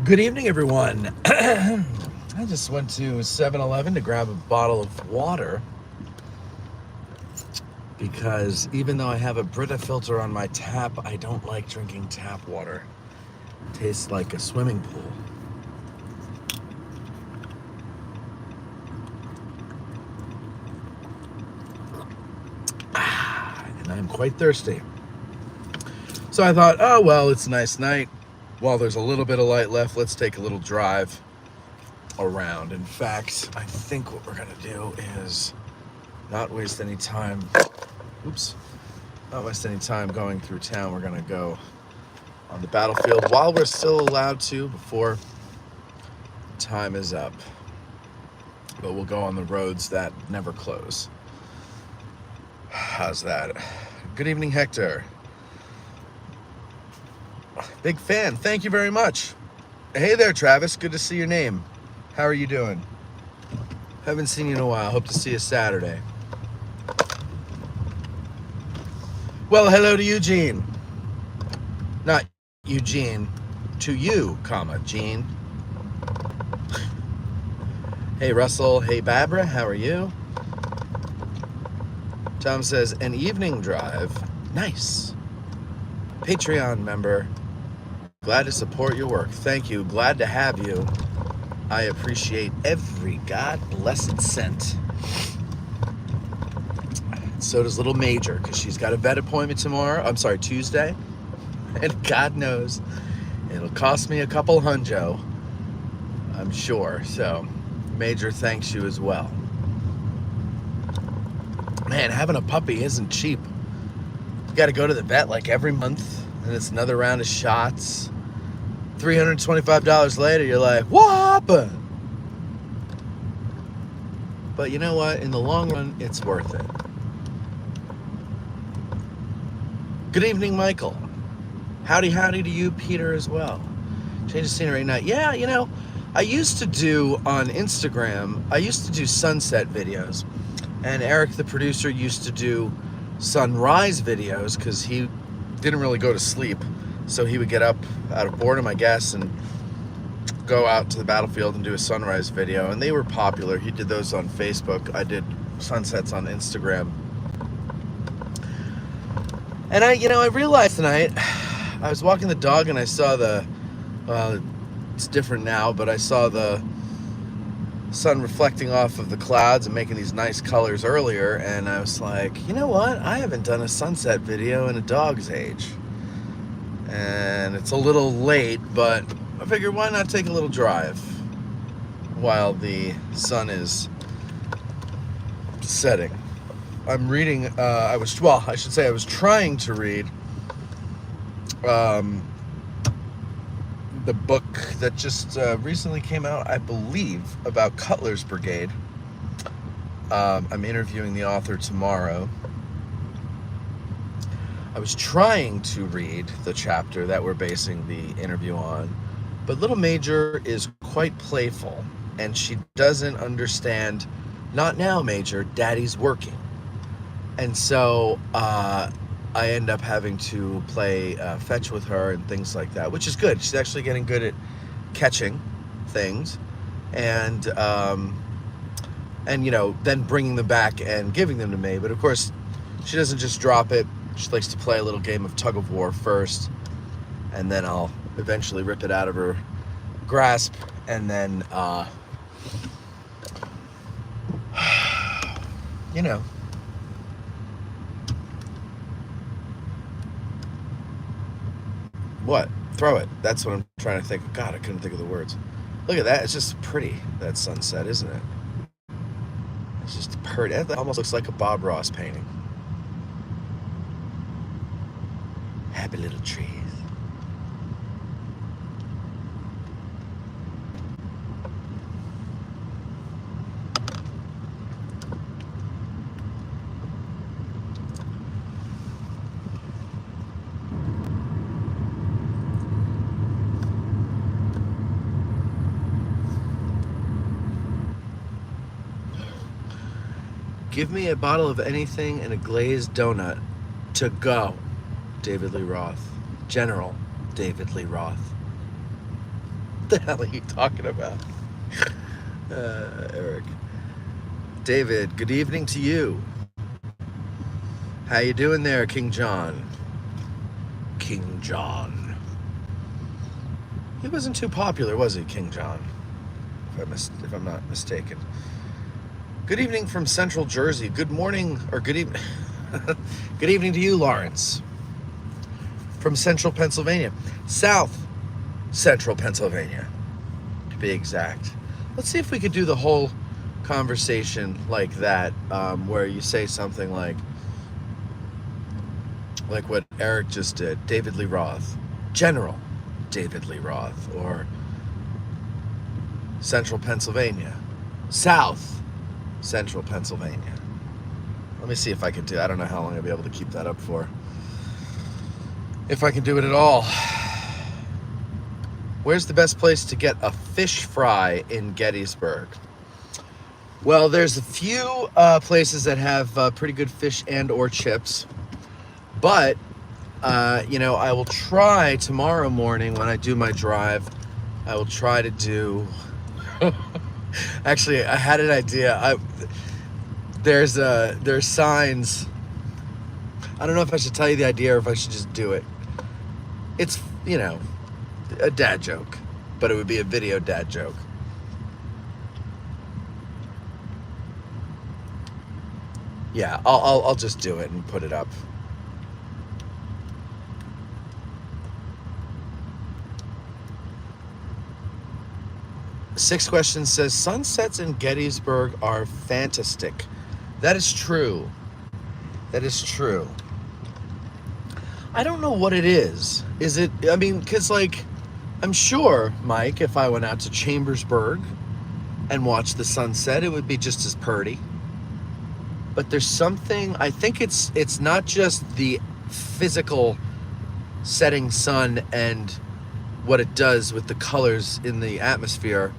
Good evening, everyone. I just went to 7-Eleven to grab a bottle of water because even though I have a Brita filter on my tap, I don't like drinking tap water. It tastes like a swimming pool. And I'm quite thirsty. So I thought, oh, well, it's a nice night. While there's a little bit of light left, let's take a little drive around. In fact, I think what we're going to do is not waste any time. Not waste any time going through town. We're going to go on the battlefield while we're still allowed to before time is up. But we'll go on the roads that never close. How's that? Good evening, Hector. Big fan. Thank you very much. Hey there, Travis. Good to see your name. How are you doing? Haven't seen you in a while. Hope to see you Saturday. Well, hello to Eugene. Not Eugene. To you, comma, Gene. Hey, Russell. Hey, Barbara. How are you? Tom says, an evening drive. Nice. Patreon member. Glad to support your work. Thank you. Glad to have you. I appreciate every God-blessed cent. So does little Major, because she's got a vet appointment Tuesday. And God knows, it'll cost me a couple hunjo, I'm sure. So, Major thanks you as well. Man, having a puppy isn't cheap. You got to go to the vet like every month, and it's another round of shots. $325 later, you're like, what happened? But you know what? In the long run, it's worth it. Good evening, Michael. Howdy to you, Peter, as well. Change of scenery night. Yeah, you know, I used to do on Instagram, I used to do sunset videos. And Eric, the producer, used to do sunrise videos because he didn't really go to sleep. So he would get up out of boredom, I guess, and go out to the battlefield and do a sunrise video. And they were popular. He did those on Facebook. I did sunsets on Instagram. And I realized tonight, I was walking the dog and I saw it's different now, but I saw the sun reflecting off of the clouds and making these nice colors earlier. And I was like, you know what? I haven't done a sunset video in a dog's age. And it's a little late, but I figured why not take a little drive while the sun is setting. I'm reading, I was trying to read the book that just recently came out, I believe, about Cutler's Brigade. I'm interviewing the author tomorrow. I was trying to read the chapter that we're basing the interview on, but Little Major is quite playful, and she doesn't understand, not now, Major, Daddy's working. And so I end up having to play fetch with her and things like that, which is good. She's actually getting good at catching things and then bringing them back and giving them to me. But of course, she doesn't just drop it. She likes to play a little game of tug of war first, and then I'll eventually rip it out of her grasp, and then, What? Throw it. That's what I'm trying to think of. God, I couldn't think of the words. Look at that. It's just pretty, that sunset, isn't it? It's just pretty. It almost looks like a Bob Ross painting. Happy little trees. Give me a bottle of anything and a glazed donut to go. David Lee Roth. General David Lee Roth. What the hell are you talking about? Eric. David, good evening to you. How you doing there, King John? King John. He wasn't too popular, was he, King John? If I'm not mistaken. Good evening from Central Jersey. Good morning, or good evening. Good evening to you, Lawrence. From Central Pennsylvania. South Central Pennsylvania, to be exact. Let's see if we could do the whole conversation like that, where you say something like what Eric just did. David Lee Roth. General David Lee Roth. Or Central Pennsylvania. South Central Pennsylvania. Let me see if I can do. I don't know how long I'll be able to keep that up for. If I can do it at all. Where's the best place to get a fish fry in Gettysburg? Well, there's a few places that have pretty good fish and or chips. But, I will try tomorrow morning when I do my drive. I will try to do... Actually, I had an idea. There's signs. I don't know if I should tell you the idea or if I should just do it. It's, a dad joke, but it would be a video dad joke. Yeah, I'll just do it and put it up. Six Questions says, sunsets in Gettysburg are fantastic. That is true. That is true. I don't know what it is. Is it, because, I'm sure, Mike, if I went out to Chambersburg and watched the sunset, it would be just as purty. But there's something, I think it's not just the physical setting sun and what it does with the colors in the atmosphere,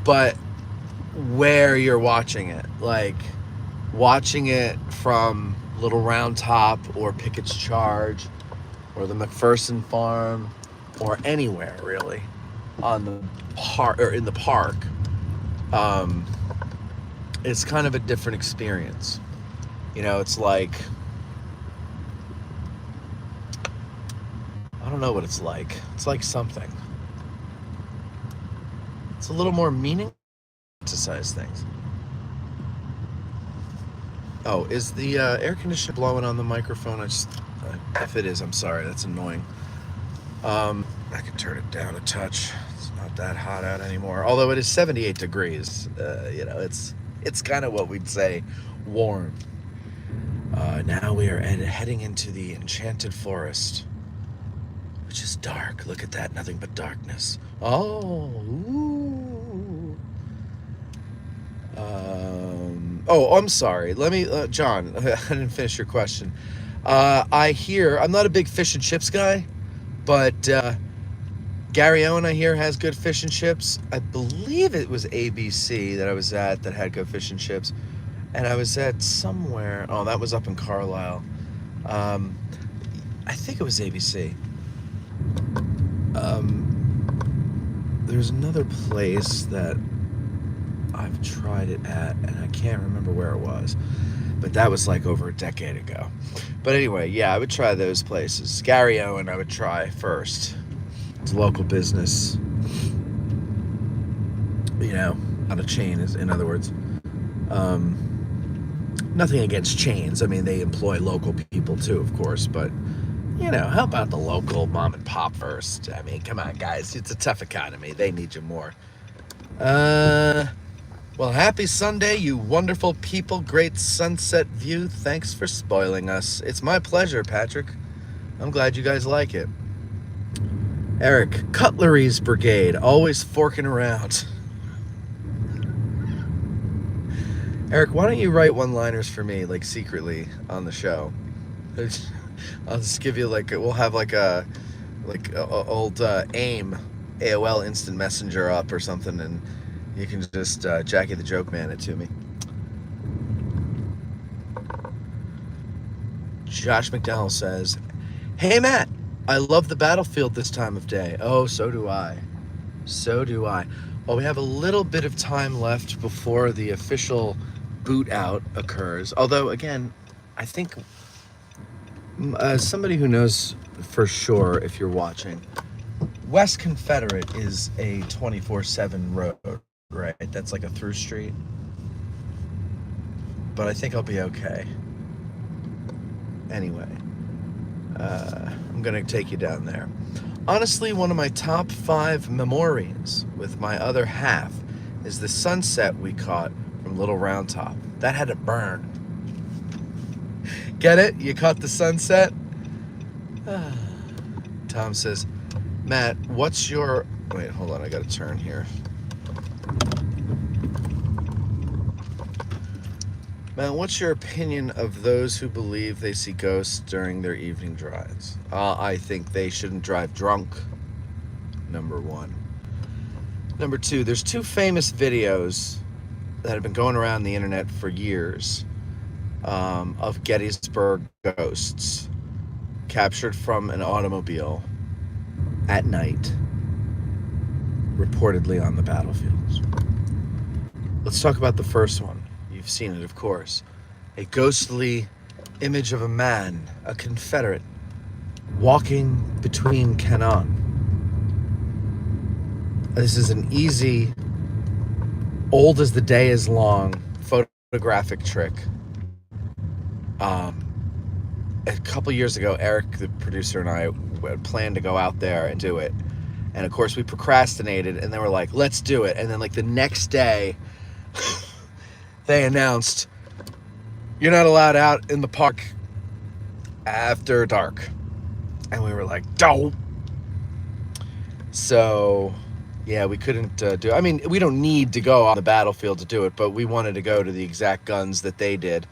but where you're watching it. Like watching it from Little Round Top or Pickett's Charge or the McPherson Farm or anywhere really on the park or in the park. It's kind of a different experience. It's like, I don't know what it's like. It's like something. It's a little more meaning to size things. Oh, is the air conditioner blowing on the microphone? If it is, I'm sorry. That's annoying. I can turn it down a touch. It's not that hot out anymore. Although it is 78 degrees. It's kind of what we'd say warm. Now we are heading into the enchanted forest, which is dark. Look at that. Nothing but darkness. Oh, ooh. I'm sorry. Let me, John, I didn't finish your question. I hear, I'm not a big fish and chips guy, but Gary Owen, I hear, has good fish and chips. I believe it was ABC that I was at that had good fish and chips. And I was at somewhere, that was up in Carlisle. I think it was ABC. There's another place that I've tried it at, and I can't remember where it was, but that was like over a decade ago. But anyway, yeah, I would try those places. Gary Owen, I would try first. It's a local business, not a chain, in other words. Nothing against chains. They employ local people too, of course, but how about the local mom and pop first? Come on, guys. It's a tough economy. They need you more. Well, happy Sunday, you wonderful people. Great sunset view. Thanks for spoiling us. It's my pleasure, Patrick. I'm glad you guys like it. Eric, Cutlery's Brigade, always forking around. Eric, why don't you write one-liners for me, secretly on the show? I'll just give you we'll have a old AIM, AOL Instant Messenger up or something, and you can just Jackie the Joke Man it to me. Josh McDowell says, Hey, Matt, I love the battlefield this time of day. Oh, so do I. So do I. Well, we have a little bit of time left before the official boot out occurs. Although, again, I think as somebody who knows for sure if you're watching, West Confederate is a 24/7 road, right? That's like a through street. But I think I'll be okay. Anyway, I'm going to take you down there. Honestly, one of my top 5 memories with my other half is the sunset we caught from Little Round Top. That had to burn. Get it? You caught the sunset? Tom says, Matt, what's your... Wait, hold on, I gotta turn here. Matt, what's your opinion of those who believe they see ghosts during their evening drives? I think they shouldn't drive drunk, number 1. Number 2, there's 2 famous videos that have been going around the internet for years of Gettysburg ghosts captured from an automobile at night, reportedly on the battlefields. Let's talk about the first one. You've seen it, of course. A ghostly image of a man, a Confederate, walking between cannon. This is an easy, old as the day is long, photographic trick. A couple years ago, Eric, the producer, and I had planned to go out there and do it. And of course, we procrastinated, and they were like, let's do it. And then, like, the next day, they announced, you're not allowed out in the park after dark. And we were like, dope. So, yeah, we couldn't do... I mean, we don't need to go on the battlefield to do it, but we wanted to go to the exact guns that they did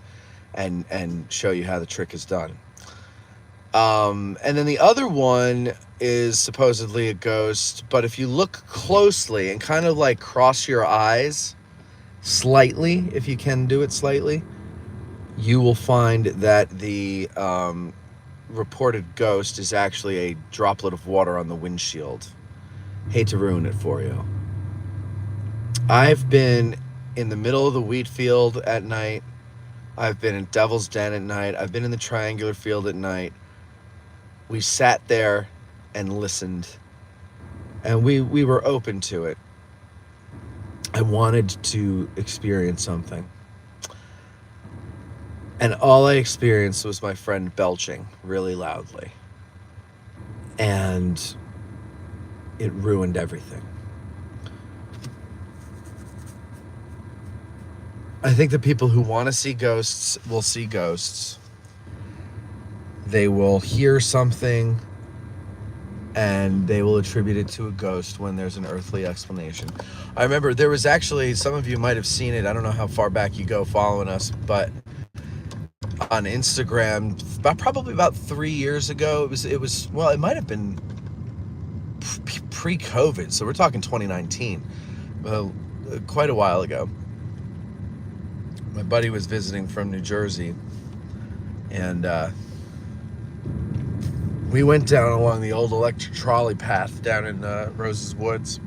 and show you how the trick is done. And then the other one is supposedly a ghost, but if you look closely and kind of like cross your eyes slightly, if you can do it slightly, you will find that the reported ghost is actually a droplet of water on the windshield. Hate to ruin it for you. I've been in the middle of the wheat field at night. I've been in Devil's Den at night. I've been in the triangular field at night. We sat there and listened, and we were open to it. I wanted to experience something. And all I experienced was my friend belching really loudly. And it ruined everything. I think the people who want to see ghosts will see ghosts. They will hear something and they will attribute it to a ghost when there's an earthly explanation. I remember there was actually, some of you might have seen it, I don't know how far back you go following us, but on Instagram, probably about 3 years ago, it was well, it might have been pre-COVID, so we're talking 2019, well, quite a while ago. My buddy was visiting from New Jersey, and we went down along the old electric trolley path down in Rose's Woods,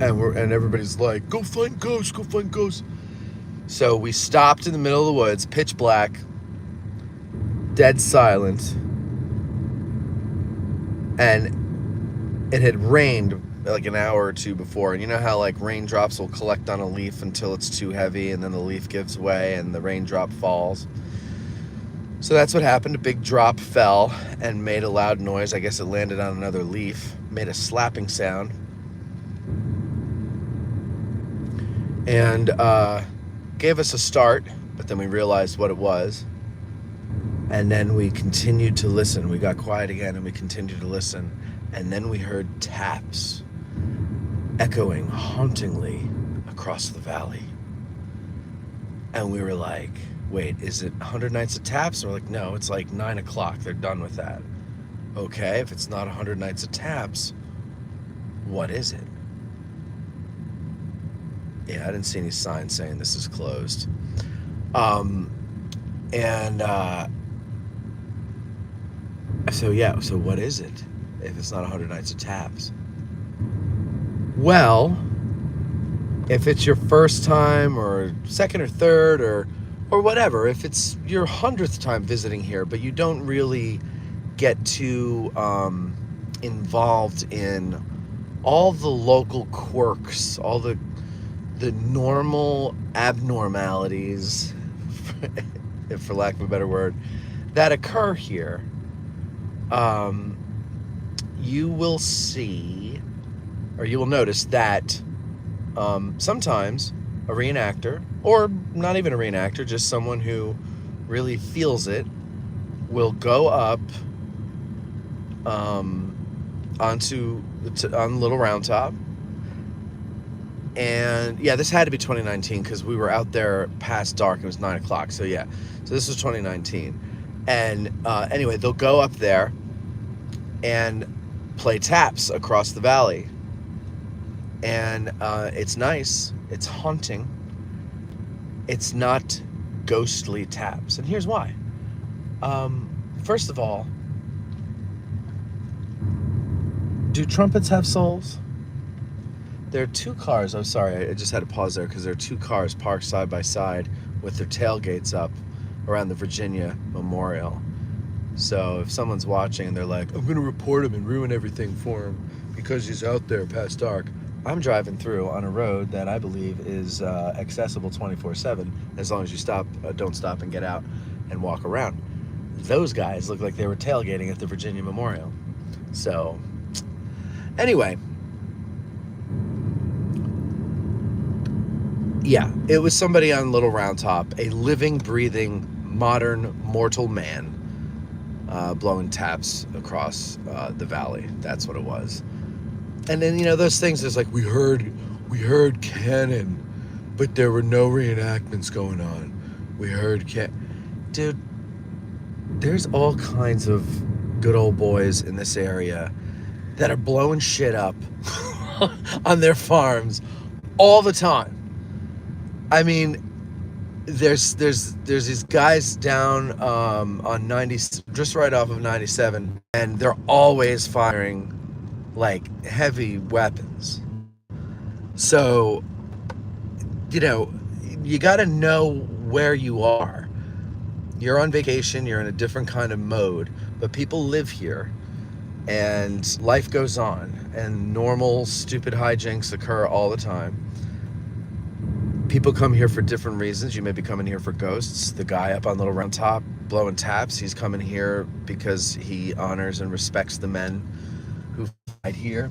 and everybody's like, go find ghosts, go find ghosts. So we stopped in the middle of the woods, pitch black, dead silent, and it had rained like an hour or two before. And you know how like raindrops will collect on a leaf until it's too heavy, and then the leaf gives way and the raindrop falls. So that's what happened. A big drop fell and made a loud noise. I guess it landed on another leaf, made a slapping sound. And gave us a start, but then we realized what it was. And then we continued to listen. We got quiet again and we continued to listen. And then we heard taps echoing hauntingly across the valley. And we were like, wait, is it 100 Nights of Taps? And we're like, no, it's like 9 o'clock. They're done with that. Okay, if it's not 100 Nights of Taps, what is it? Yeah, I didn't see any signs saying this is closed. So yeah, so what is it if it's not 100 Nights of Taps? Well, if it's your first time or second or third or whatever, if it's your 100th time visiting here, but you don't really get too involved in all the local quirks, all the normal abnormalities, if for lack of a better word, that occur here, you will see, or you will notice that sometimes a reenactor, or not even a reenactor, just someone who really feels it, will go up on Little Round Top. And yeah, this had to be 2019 because we were out there past dark. It was 9 o'clock. So yeah, so this was 2019. And anyway, they'll go up there and play taps across the valley. And it's nice. It's haunting. It's not ghostly taps. And here's why. First of all, do trumpets have souls? There are two cars. I'm sorry, I just had to pause there because there are two cars parked side by side with their tailgates up around the Virginia Memorial. So if someone's watching and they're like, I'm going to report him and ruin everything for him because he's out there past dark, I'm driving through on a road that I believe is accessible 24/7 as long as you don't stop and get out and walk around. Those guys look like they were tailgating at the Virginia Memorial. So anyway, yeah, it was somebody on Little Round Top, a living, breathing, modern, mortal man, blowing taps across the valley. That's what it was. And then, those things, there's like, we heard cannon, but there were no reenactments going on. We heard Dude, there's all kinds of good old boys in this area that are blowing shit up on their farms all the time. I mean, there's these guys down on 90, just right off of 97, and they're always firing like heavy weapons. So, you got to know where you are. You're on vacation, you're in a different kind of mode, but people live here and life goes on and normal stupid hijinks occur all the time. People come here for different reasons. You may be coming here for ghosts. The guy up on Little Round Top blowing taps, he's coming here because he honors and respects the men who fight here.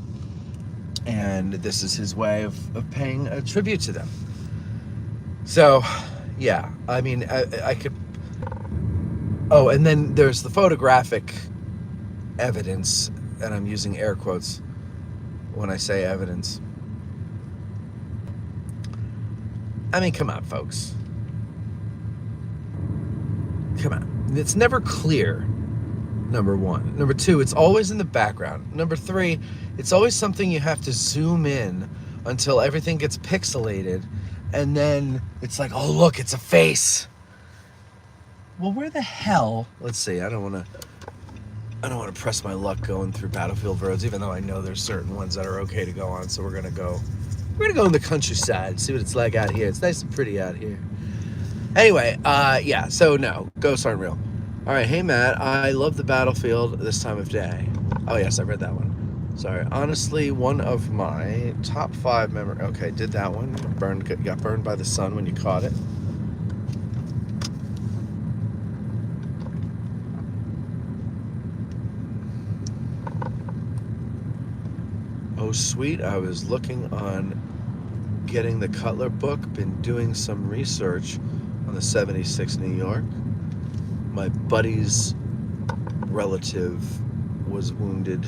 And this is his way of paying a tribute to them. So, yeah, I mean, I could... Oh, and then there's the photographic evidence, and I'm using air quotes when I say evidence. I mean, come on, folks. Come on. It's never clear, number one. Number two, it's always in the background. Number three, it's always something you have to zoom in until everything gets pixelated, and then it's like, oh, look, it's a face. Well, where the hell... Let's see, I don't want to press my luck going through battlefield roads, even though I know there's certain ones that are okay to go on, so we're going to go in the countryside, see what it's like out here. It's nice and pretty out here. Anyway, yeah, so no, ghosts aren't real. All right, hey, Matt, I love the battlefield this time of day. Oh, yes, I read that one. Sorry. Honestly, one of my top 5 memories... Okay, did that one. Got burned by the sun when you caught it. Oh, sweet. I was looking on getting the Cutler book. Been doing some research on the 76 New York. My buddy's relative was wounded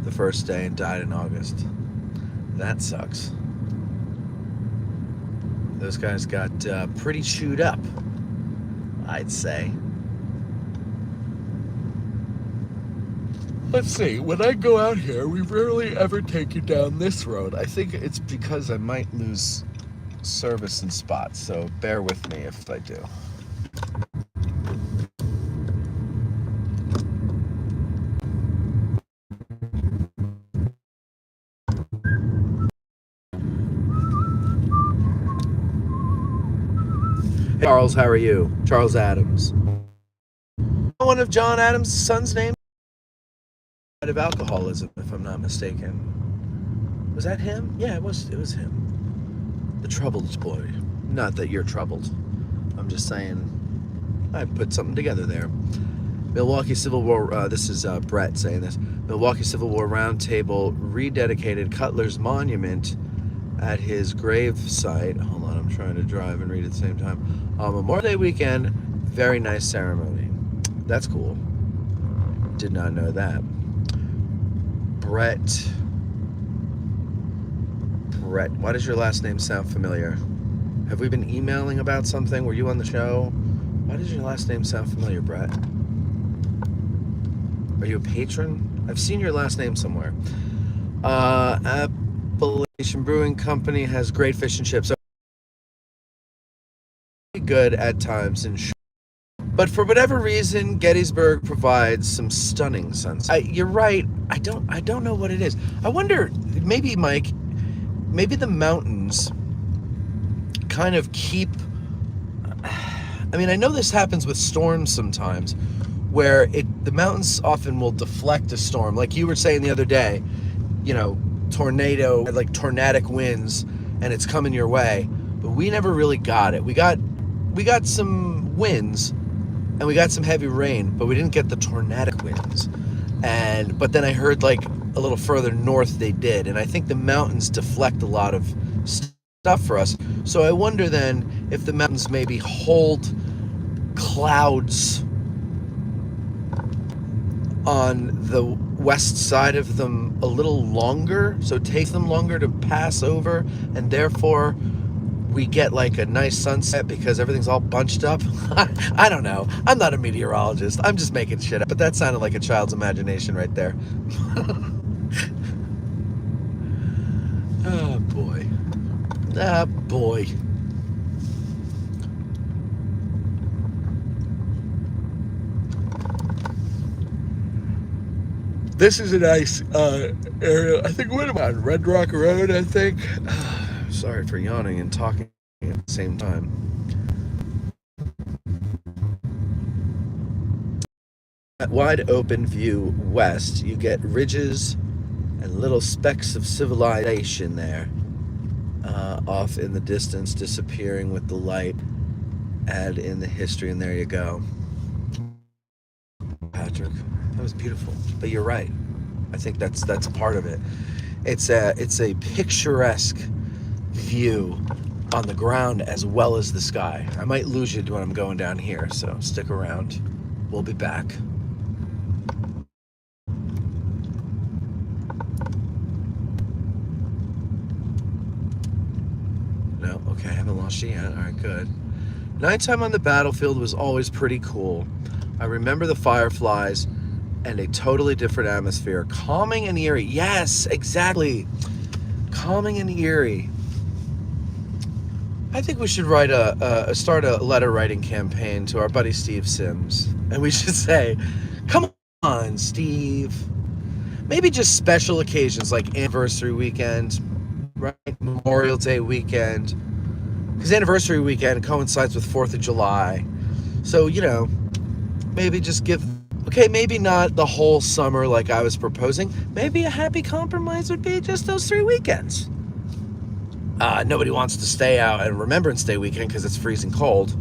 the first day and died in August. That sucks. Those guys got pretty chewed up, I'd say. Let's see, when I go out here, we rarely ever take you down this road. I think it's because I might lose service in spots, so bear with me if I do. Hey, Charles, how are you? Charles Adams. One of John Adams' son's name of alcoholism, if I'm not mistaken. Was that him? Yeah, it was him. The troubled boy. Not that you're troubled. I'm just saying I put something together there. Milwaukee Civil War, this is Brett saying this. Milwaukee Civil War Roundtable rededicated Cutler's monument at his grave site. Hold on, I'm trying to drive and read at the same time. Memorial Day weekend, very nice ceremony. That's cool. Did not know that. Brett, why does your last name sound familiar? Have we been emailing about something? Were you on the show? Why does your last name sound familiar, Brett? Are you a patron? I've seen your last name somewhere. Appalachian Brewing Company has great fish and chips. Good at times, but for whatever reason, Gettysburg provides some stunning sunsets. You're right. I don't know what it is. I wonder, maybe Mike, maybe the mountains kind of keep. I mean, I know this happens with storms sometimes, where the mountains often will deflect a storm. Like you were saying the other day, you know, tornado, like tornadic winds, and it's coming your way. But we never really got it. We got some winds, and we got some heavy rain, but we didn't get the tornadic winds. But then I heard like a little further north they did, and I think the mountains deflect a lot of stuff for us. So I wonder then if the mountains maybe hold clouds on the west side of them a little longer, so it takes them longer to pass over, and therefore we get like a nice sunset because everything's all bunched up. I don't know. I'm not a meteorologist. I'm just making shit up, but that sounded like a child's imagination right there. Oh boy. Ah boy. This is a nice area. I think, what am I on? Red Rock Road, I think. Sorry for yawning and talking at the same time. At wide open view west, you get ridges and little specks of civilization there, off in the distance, disappearing with the light. Add in the history, and there you go. Patrick, that was beautiful. But you're right. I think that's part of it. It's a picturesque view on the ground as well as the sky. I might lose you when I'm going down here, so stick around. We'll be back. No, okay, I haven't lost you yet. All right, good. Nighttime on the battlefield was always pretty cool. I remember the fireflies and a totally different atmosphere. Calming and eerie. Yes, exactly. Calming and eerie. I think we should start a letter writing campaign to our buddy Steve Sims. And we should say, come on, Steve. Maybe just special occasions like anniversary weekend, right? Memorial Day weekend. Because anniversary weekend coincides with 4th of July. So, you know, maybe just give, okay, maybe not the whole summer like I was proposing. Maybe a happy compromise would be just those 3 weekends. Nobody wants to stay out at Remembrance Day weekend because it's freezing cold.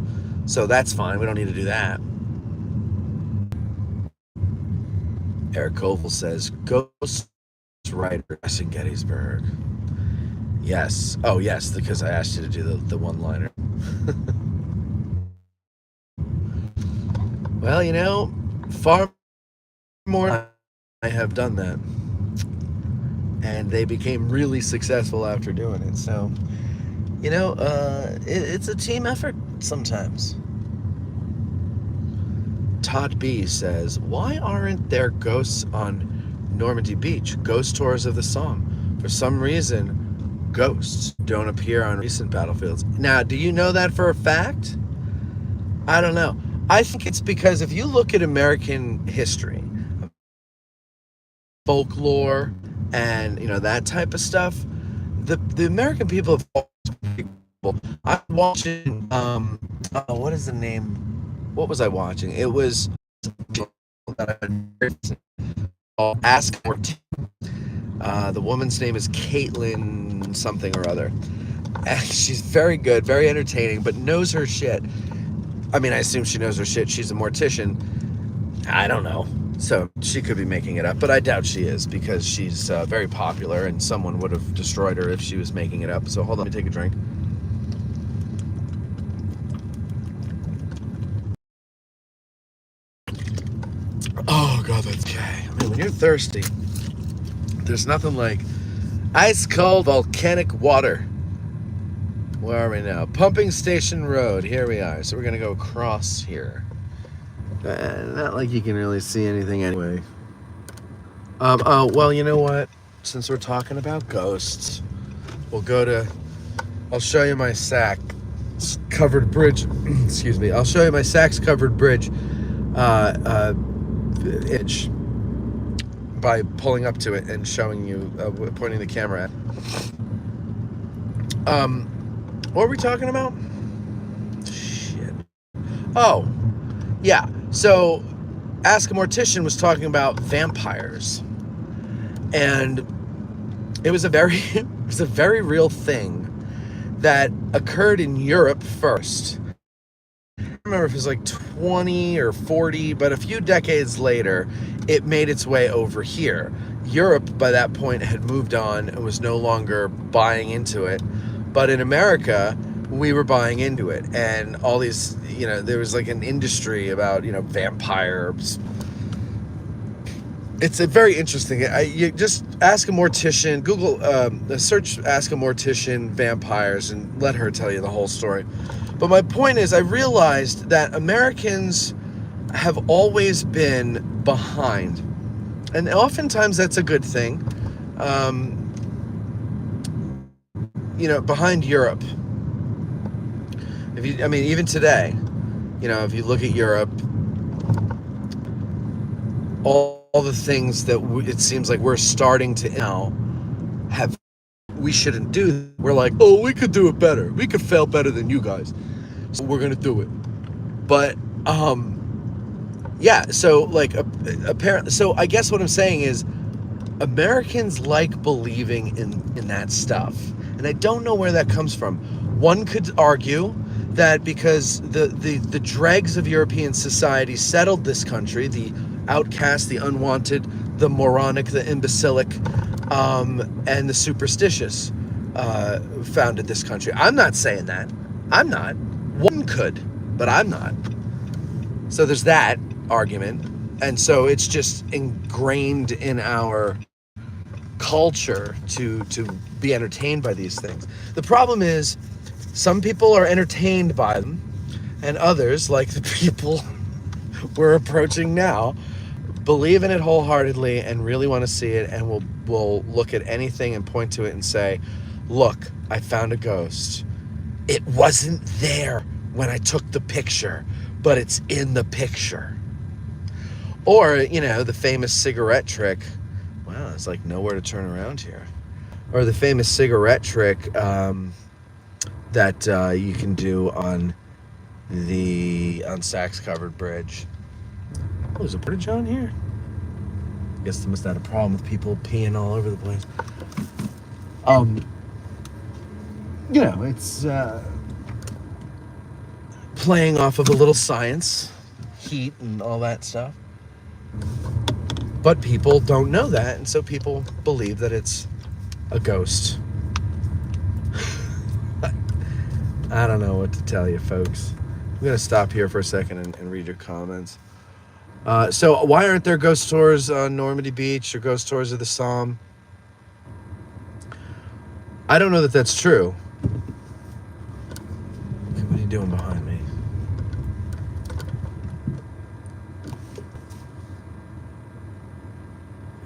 So that's fine. We don't need to do that. Eric Koval says, Ghost Rider in Gettysburg. Yes. Oh, yes, because I asked you to do the one-liner. Well, you know, far more I have done that. And they became really successful after doing it. So, you know, it's a team effort sometimes. Todd B says, why aren't there ghosts on Normandy Beach? Ghost tours of the Somme. For some reason, ghosts don't appear on recent battlefields. Now, do you know that for a fact? I don't know. I think it's because if you look at American history, folklore, and, you know, that type of stuff, the American people have always been I'm watching, what is the name? What was I watching? It was Ask More. The woman's name is Caitlin something or other. And she's very good, very entertaining, but knows her shit. I mean, I assume she knows her shit. She's a mortician. I don't know. So she could be making it up, but I doubt she is, because she's very popular and someone would have destroyed her if she was making it up. So hold on, let me take a drink. Oh, God, that's okay. I mean, when you're thirsty, there's nothing like ice cold volcanic water. Where are we now? Pumping Station Road. Here we are. So we're going to go across here. Not like you can really see anything anyway. Oh, well, you know what? Since we're talking about ghosts, we'll go to... I'll show you my sack covered bridge. Excuse me. I'll show you my Saks covered bridge itch by pulling up to it and showing you, pointing the camera at. What were we talking about? Shit. Oh, yeah. So, Ask a Mortician was talking about vampires, and it was a very real thing that occurred in Europe first. I don't remember if it was like 20 or 40, but a few decades later, it made its way over here. Europe, by that point, had moved on and was no longer buying into it. But in America, we were buying into it. And all these, there was like an industry about, vampires. It's a very interesting. You just ask a mortician, Google, search Ask a Mortician vampires, and let her tell you the whole story. But my point is, I realized that Americans have always been behind. And oftentimes that's a good thing. Behind Europe. Even today, if you look at Europe, all the things that it seems like we're starting to now we shouldn't do. We're like, oh, we could do it better. We could fail better than you guys. So we're going to do it. But, yeah, so like apparently, so I guess what I'm saying is Americans like believing in that stuff. And I don't know where that comes from. One could argue that because the dregs of European society settled this country, the outcast, the unwanted, the moronic, the imbecilic, and the superstitious founded this country. I'm not saying that. I'm not. One could, but I'm not. So there's that argument. And so it's just ingrained in our culture to be entertained by these things. The problem is some people are entertained by them, and others, like the people we're approaching now, believe in it wholeheartedly and really want to see it, and will look at anything and point to it and say, look, I found a ghost. It wasn't there when I took the picture, but it's in the picture. Or, the famous cigarette trick. Wow, it's like nowhere to turn around here. Or the famous cigarette trick that you can do on Saks covered bridge. Oh, there's a bridge on here? I guess they must have had a problem with people peeing all over the place. It's playing off of a little science, heat and all that stuff. But people don't know that, and so people believe that it's a ghost. I don't know what to tell you, folks. I'm going to stop here for a second and read your comments. So why aren't there ghost tours on Normandy Beach or ghost tours of the Somme? I don't know that that's true. Okay, what are you doing behind me?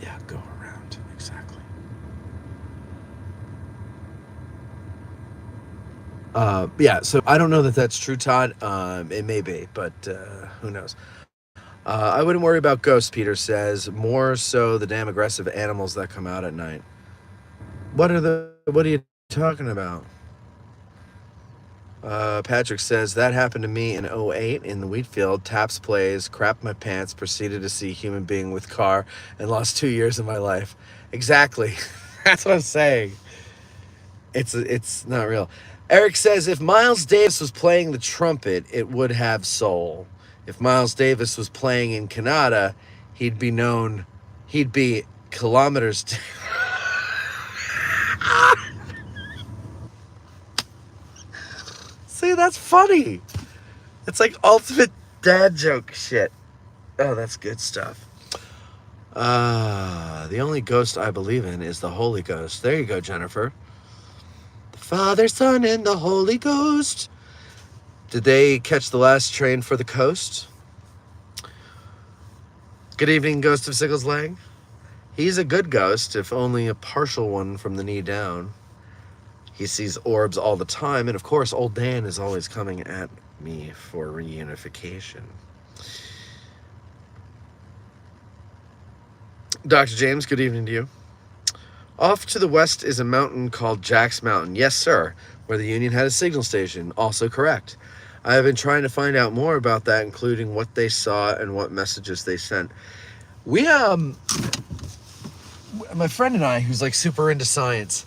Yeah, go around. Exactly. Yeah, so I don't know that that's true, Todd. It may be, but who knows? I wouldn't worry about ghosts, Peter says. More so the damn aggressive animals that come out at night. What are you talking about? Patrick says, that happened to me in '08 in the wheat field. Taps plays, crapped my pants, proceeded to see a human being with car, and lost 2 years of my life. Exactly. That's what I'm saying. It's not real. Eric says, if Miles Davis was playing the trumpet, it would have soul. If Miles Davis was playing in Canada, he'd be kilometers. See, that's funny. It's like ultimate dad joke shit. Oh, that's good stuff. The only ghost I believe in is the Holy Ghost. There you go, Jennifer. The Father, Son, and the Holy Ghost. Did they catch the last train for the coast? Good evening, Ghost of Sickles Lang. He's a good ghost, if only a partial one from the knee down. He sees orbs all the time, and of course, old Dan is always coming at me for reunification. Dr. James, good evening to you. Off to the west is a mountain called Jack's Mountain. Yes, sir, where the Union had a signal station. Also correct. I have been trying to find out more about that, including what they saw and what messages they sent. My friend and I, who's like super into science,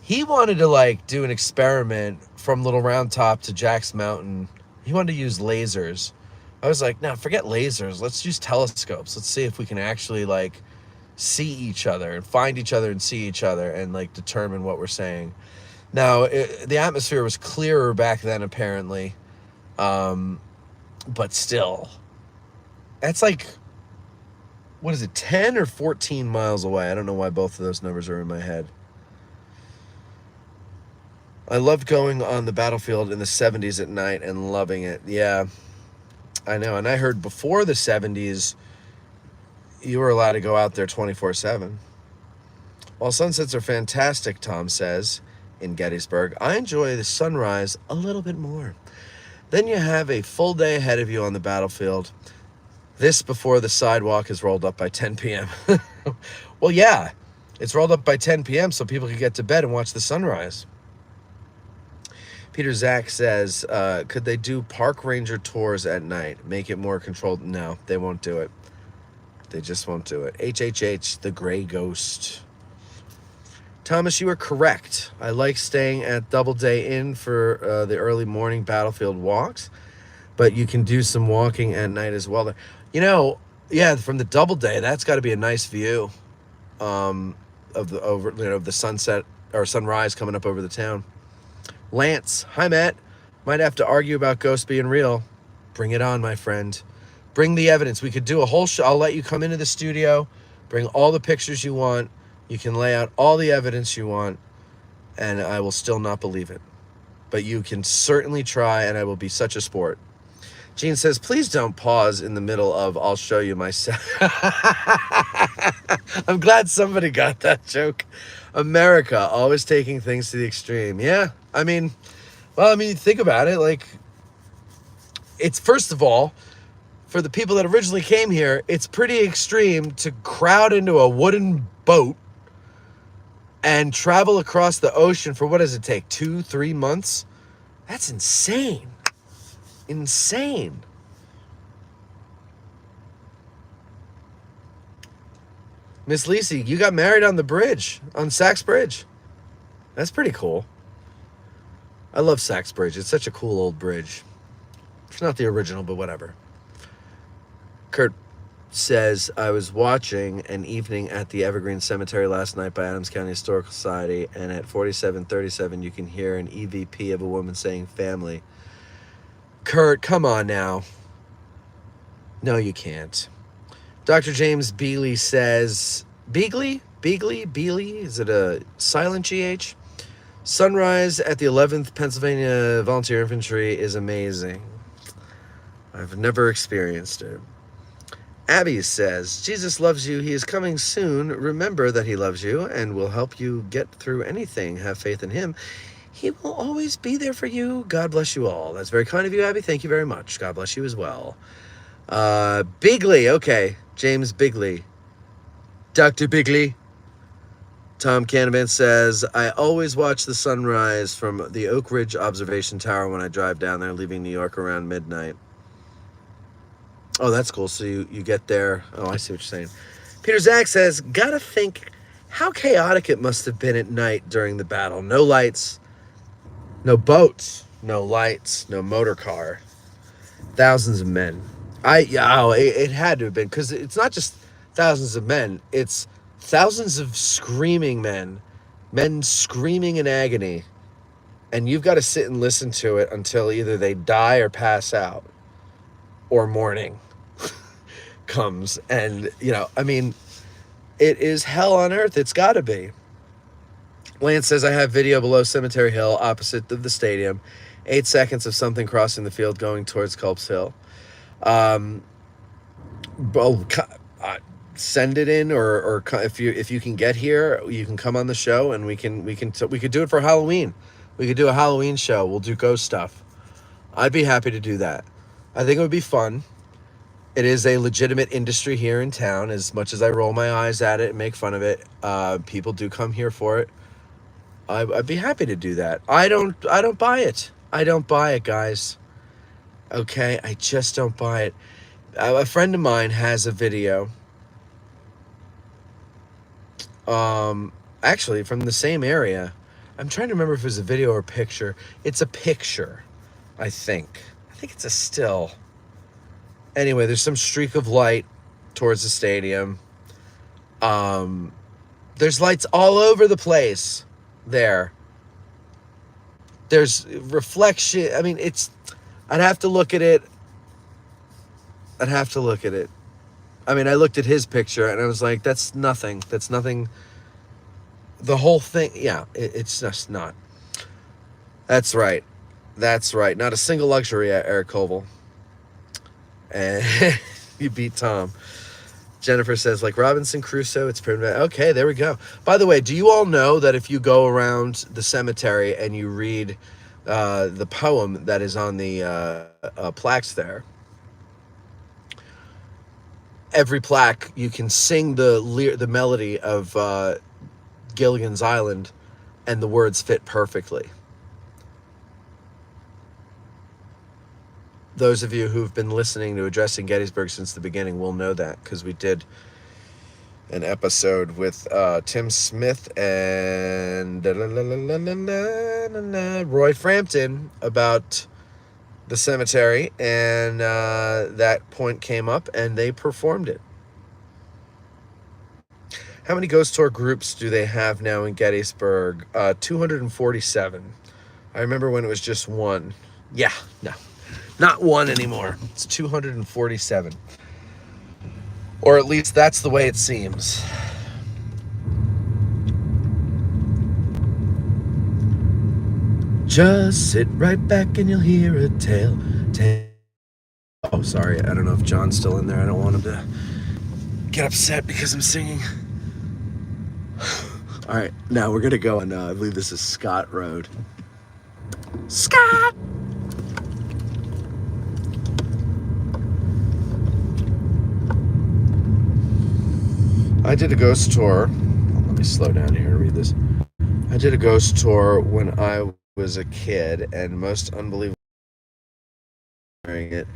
he wanted to like do an experiment from Little Round Top to Jack's Mountain. He wanted to use lasers. I was like, no, forget lasers. Let's use telescopes. Let's see if we can actually like see each other and find each other and see each other and like determine what we're saying. Now, the atmosphere was clearer back then, apparently. But still, that's like, what is it, 10 or 14 miles away? I don't know why both of those numbers are in my head. I loved going on the battlefield in the 70s at night and loving it. Yeah, I know. And I heard before the 70s, you were allowed to go out there 24/7. While sunsets are fantastic, Tom says, in Gettysburg, I enjoy the sunrise a little bit more. Then you have a full day ahead of you on the battlefield. This before the sidewalk is rolled up by 10 p.m. Well, yeah, it's rolled up by 10 p.m. so people can get to bed and watch the sunrise. Peter Zach says, could they do park ranger tours at night? Make it more controlled? No, they won't do it. They just won't do it. HHH, the Gray Ghost. Thomas, you are correct. I like staying at Doubleday Inn for the early morning battlefield walks, but you can do some walking at night as well. You know, yeah, from the Doubleday, that's got to be a nice view of the sunset or sunrise coming up over the town. Lance, hi Matt. Might have to argue about ghosts being real. Bring it on, my friend. Bring the evidence. We could do a whole show. I'll let you come into the studio, bring all the pictures you want. You can lay out all the evidence you want, and I will still not believe it. But you can certainly try, and I will be such a sport. Gene says, please don't pause in the middle of, I'll show you myself. I'm glad somebody got that joke. America, always taking things to the extreme. Yeah, I mean, think about it. Like, it's, first of all, for the people that originally came here, it's pretty extreme to crowd into a wooden boat and travel across the ocean for, what does it take, 2-3 months? That's insane. Insane. Miss Lisi, you got married on the bridge, on Sachs Bridge. That's pretty cool. I love Sachs Bridge. It's such a cool old bridge. It's not the original, but whatever. Kurt says, I was watching an evening at the Evergreen Cemetery last night by Adams County Historical Society, and at 47:37 you can hear an EVP of a woman saying family. Kurt, come on now. No, you can't. Dr. James Beagley says, Beagley? Is it a silent GH? Sunrise at the 11th Pennsylvania Volunteer Infantry is amazing. I've never experienced it. Abby says, Jesus loves you. He is coming soon. Remember that he loves you and will help you get through anything. Have faith in him. He will always be there for you. God bless you all. That's very kind of you, Abby. Thank you very much. God bless you as well. Bigley. Okay. James Bigley. Dr. Bigley. Tom Canavan says, I always watch the sunrise from the Oak Ridge Observation Tower when I drive down there, leaving New York around midnight. Oh, that's cool. So you get there. Oh, I see what you're saying. Peter Zach says, gotta think how chaotic it must have been at night during the battle. No lights, no boats, no lights, no motor car. Thousands of men. It had to have been, because it's not just thousands of men. It's thousands of screaming men screaming in agony. And you've got to sit and listen to it until either they die or pass out, or morning comes. And, I mean, it is hell on earth. It's got to be. Lance says, I have video below Cemetery Hill, opposite of the stadium. 8 seconds of something crossing the field going towards Culp's Hill. Send it in, or if you can get here, you can come on the show, and we could do it for Halloween. We could do a Halloween show. We'll do ghost stuff. I'd be happy to do that. I think it would be fun. It is a legitimate industry here in town. As much as I roll my eyes at it and make fun of it, people do come here for it. I'd be happy to do that. I don't buy it. I don't buy it, guys. Okay, I just don't buy it. A friend of mine has a video. Actually, from the same area. I'm trying to remember if it was a video or a picture. It's a picture, I think. I think it's a still. Anyway, there's some streak of light towards the stadium. There's lights all over the place there. There's reflection. I mean, I'd have to look at it. I mean, I looked at his picture and I was like, that's nothing. That's nothing. The whole thing, yeah, it's just not. That's right. Not a single luxury at Eric Koval. And you beat Tom. Jennifer says, like Robinson Crusoe, it's pretty bad. Okay, there we go. By the way, do you all know that if you go around the cemetery and you read the poem that is on the plaques there, every plaque you can sing the melody of Gilligan's Island, and the words fit perfectly. Those of you who've been listening to Addressing Gettysburg since the beginning will know that, because we did an episode with Tim Smith and Roy Frampton about the cemetery, and that point came up and they performed it. How many ghost tour groups do they have now in Gettysburg? 247. I remember when it was just one. Yeah, no, not one anymore. It's 247. Or at least that's the way it seems. Just sit right back and you'll hear a tale. Oh, sorry. I don't know if John's still in there. I don't want him to get upset because I'm singing. All right, now we're gonna go on. I believe this is Scott Road. Scott. I did a ghost tour. Let me slow down here and read this. I did a ghost tour when I was a kid, and most unbelievable it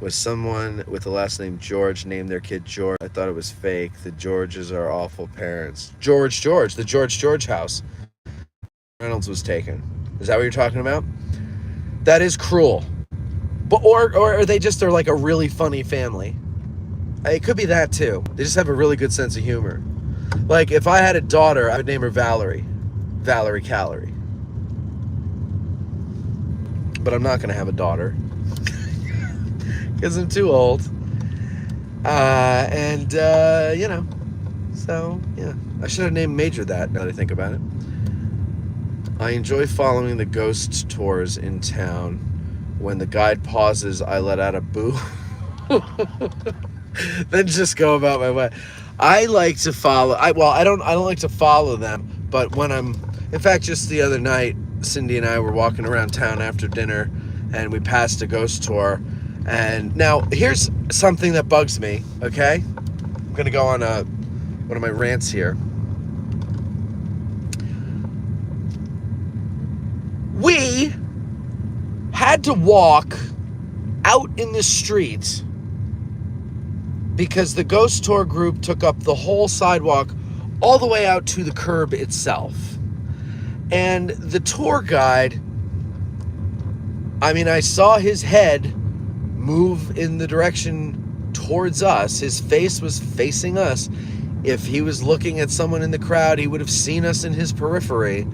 was someone with the last name George named their kid George. I thought it was fake. The Georges are awful parents. George, the George house Reynolds was taken. Is that what you're talking about? That is cruel. But or are they just like a really funny family? It could be that too. They just have a really good sense of humor. Like if I had a daughter, I would name her Valerie Calorie. But I'm not going to have a daughter because I'm too old. So yeah, I should have named Major that, now that I think about it. I enjoy following the ghost tours in town. When the guide pauses, I let out a boo. Then just go about my way. I like to follow. I don't like to follow them, but when in fact, just the other night, Cindy and I were walking around town after dinner, and we passed a ghost tour. And now here's something that bugs me. Okay, I'm gonna go on one of my rants here. had to walk out in the street because the ghost tour group took up the whole sidewalk all the way out to the curb itself. And the tour guide, I mean, I saw his head move in the direction towards us. His face was facing us. If he was looking at someone in the crowd, he would have seen us in his periphery.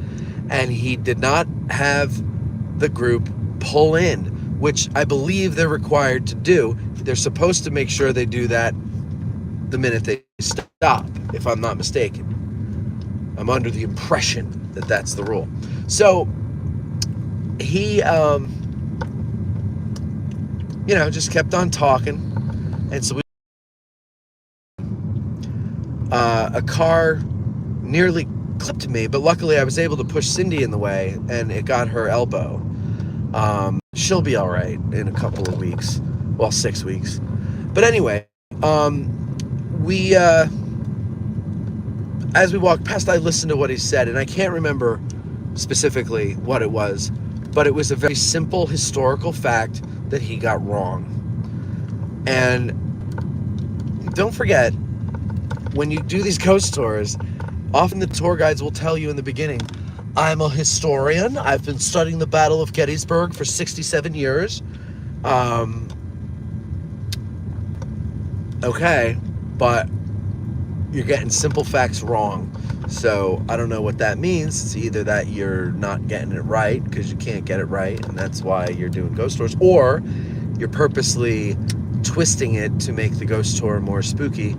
And he did not have the group pull in, which I believe they're required to do. They're supposed to make sure they do that the minute they stop, if I'm not mistaken. I'm under the impression that that's the rule. So he, just kept on talking. And so a car nearly clipped me, but luckily I was able to push Cindy in the way, and it got her elbow. She'll be all right in a couple of weeks. Well, 6 weeks. But anyway, we, as we walked past, I listened to what he said, and I can't remember specifically what it was, but it was a very simple historical fact that he got wrong. And don't forget, when you do these ghost tours, often the tour guides will tell you in the beginning, I'm a historian. I've been studying the Battle of Gettysburg for 67 years. Okay, but you're getting simple facts wrong. So I don't know what that means. It's either that you're not getting it right because you can't get it right, and that's why you're doing ghost tours, or you're purposely twisting it to make the ghost tour more spooky.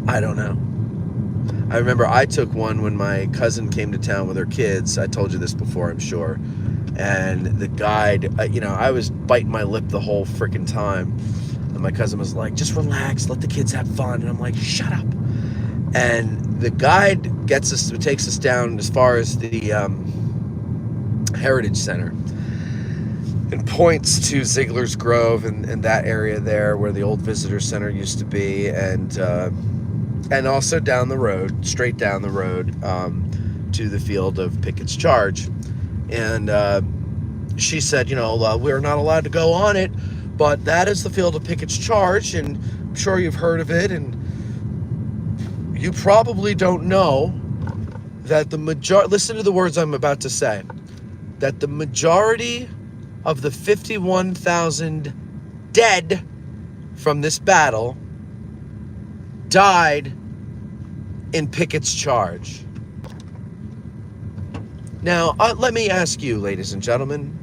I don't know. I remember I took one when my cousin came to town with her kids. I told you this before, I'm sure. And the guide, I was biting my lip the whole freaking time. And my cousin was like, just relax, let the kids have fun. And I'm like, shut up. And the guide takes us down as far as the Heritage Center and points to Ziegler's Grove and that area there where the old visitor center used to be, and also down the road, straight down the road, to the field of Pickett's Charge. And she said, we're not allowed to go on it, but that is the field of Pickett's Charge, and I'm sure you've heard of it, and you probably don't know that listen to the words I'm about to say, that the majority of the 51,000 dead from this battle died in Pickett's Charge. Now, let me ask you, ladies and gentlemen,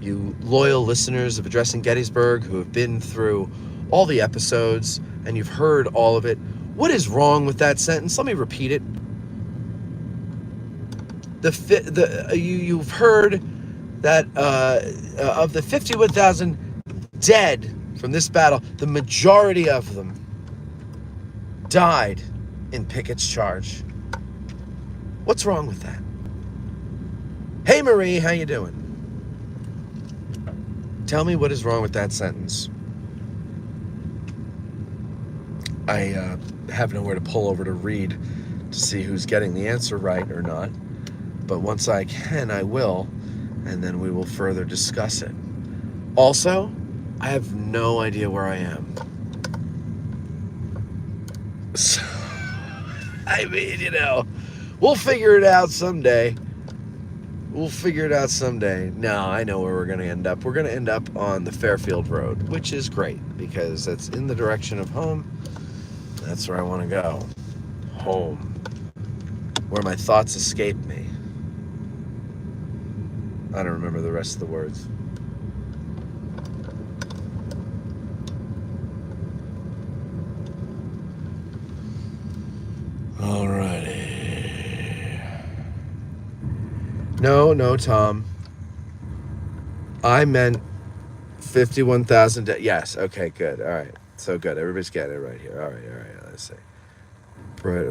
you loyal listeners of Addressing Gettysburg who have been through all the episodes and you've heard all of it, what is wrong with that sentence? Let me repeat it. You've heard that of the 51,000 dead from this battle, the majority of them died in Pickett's Charge. What's wrong with that? Hey Marie, how you doing? Tell me what is wrong with that sentence. I have nowhere to pull over to read to see who's getting the answer right or not. But once I can, I will, and then we will further discuss it. Also, I have no idea where I am. So, I mean, we'll figure it out someday. No, I know where we're going to end up. We're going to end up on the Fairfield Road, which is great because that's in the direction of home. That's where I want to go. Home. Where my thoughts escape me. I don't remember the rest of the words. Alrighty. No, Tom. I meant 51,000. Yes, okay, good. All right. So good. Everybody's getting it right here. All right. Let's see. Right.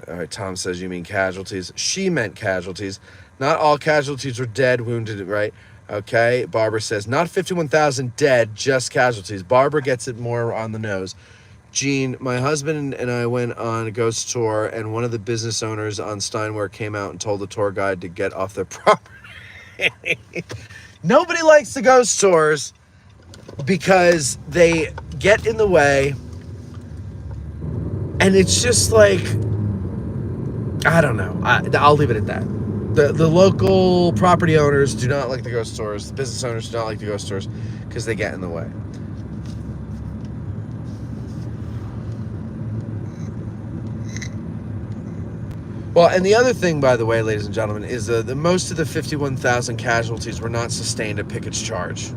All right. Tom says you mean casualties. She meant casualties. Not all casualties were dead, wounded, right? Okay. Barbara says not 51,000 dead, just casualties. Barbara gets it more on the nose. Gene, my husband and I went on a ghost tour, and one of the business owners on Steinway came out and told the tour guide to get off their property. Nobody likes the ghost tours because they get in the way, and it's just like, I don't know. I'll leave it at that. The local property owners do not like the ghost tours. The business owners do not like the ghost tours because they get in the way. Well, and the other thing, by the way, ladies and gentlemen, is the most of the 51,000 casualties were not sustained at Pickett's charge.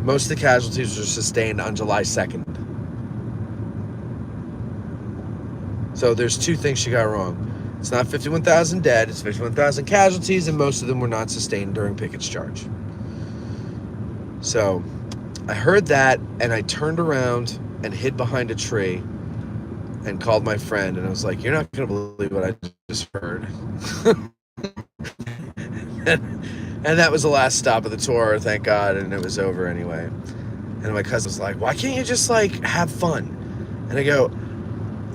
Most of the casualties were sustained on July 2nd. So there's two things she got wrong. It's not 51,000 dead, it's 51,000 casualties, and most of them were not sustained during Pickett's charge. So I heard that, and I turned around and hid behind a tree and called my friend, and I was like, you're not going to believe what I just heard. And that was the last stop of the tour, thank God, and it was over anyway. And my cousin was like, why can't you just, like, have fun? And I go,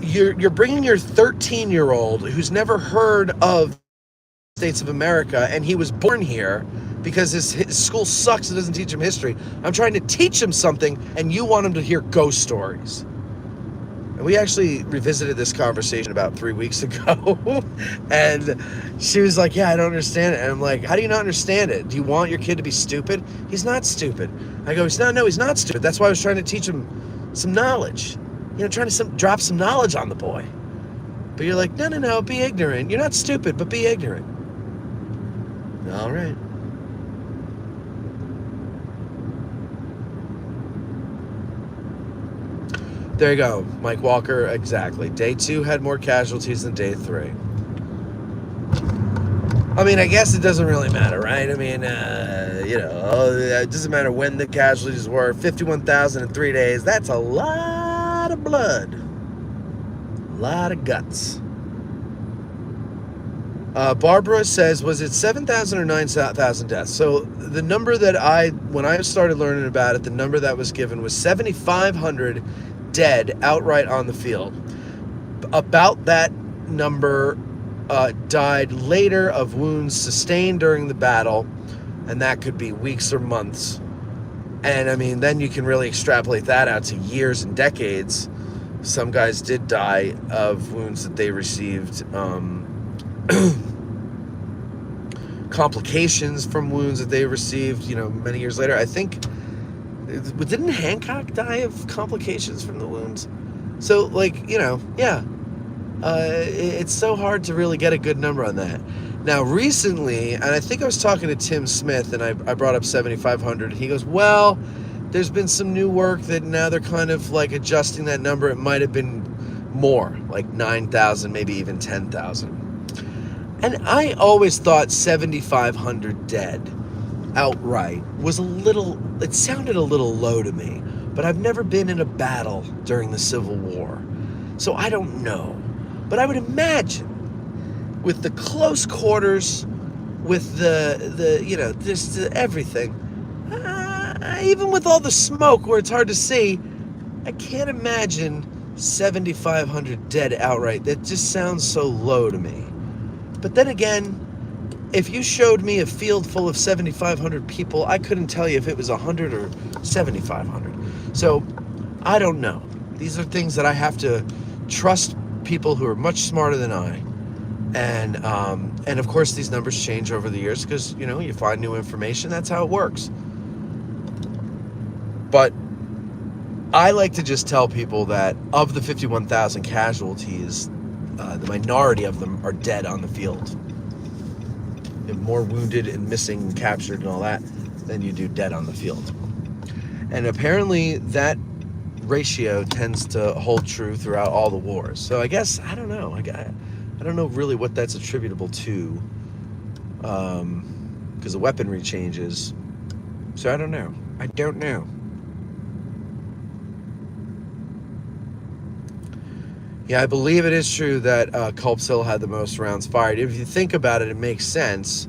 you're bringing your 13-year-old who's never heard of the States of America, and he was born here because his school sucks and doesn't teach him history. I'm trying to teach him something, and you want him to hear ghost stories. And we actually revisited this conversation about 3 weeks ago. And she was like, yeah, I don't understand it. And I'm like, how do you not understand it? Do you want your kid to be stupid? He's not stupid. I go, he's not stupid. That's why I was trying to teach him some knowledge. You know, trying to drop some knowledge on the boy. But you're like, no, be ignorant. You're not stupid, but be ignorant. All right. There you go, Mike Walker, exactly. Day 2 had more casualties than day 3. I mean, I guess it doesn't really matter, right? I mean, it doesn't matter when the casualties were. 51,000 in 3 days, that's a lot of blood. A lot of guts. Barbara says, was it 7,000 or 9,000 deaths? So the number that when I started learning about it, the number that was given was 7,500 dead outright on the field. About that number died later of wounds sustained during the battle, and that could be weeks or months. And I mean, then you can really extrapolate that out to years and decades. Some guys did die of wounds that they received, complications from wounds that they received, many years later. I think, didn't Hancock die of complications from the wounds? So, it's so hard to really get a good number on that. Now, recently, and I think I was talking to Tim Smith, and I brought up 7,500, and he goes, well, there's been some new work that now they're kind of like adjusting that number. It might have been more, like 9,000, maybe even 10,000. And I always thought 7,500 dead outright was it sounded a little low to me, but I've never been in a battle during the Civil War, so I don't know. But I would imagine with the close quarters, with just everything, even with all the smoke where it's hard to see, I can't imagine 7,500 dead outright. That just sounds so low to me. But then again, if you showed me a field full of 7,500 people, I couldn't tell you if it was 100 or 7,500. So, I don't know. These are things that I have to trust people who are much smarter than I. And of course, these numbers change over the years because, you find new information. That's how it works. But I like to just tell people that of the 51,000 casualties, the minority of them are dead on the field. And more wounded and missing and captured and all that than you do dead on the field. And apparently that ratio tends to hold true throughout all the wars. So I guess, I don't know. I don't know really what that's attributable to, because the weaponry changes. So I don't know. Yeah, I believe it is true that Culp's Hill had the most rounds fired. If you think about it, it makes sense.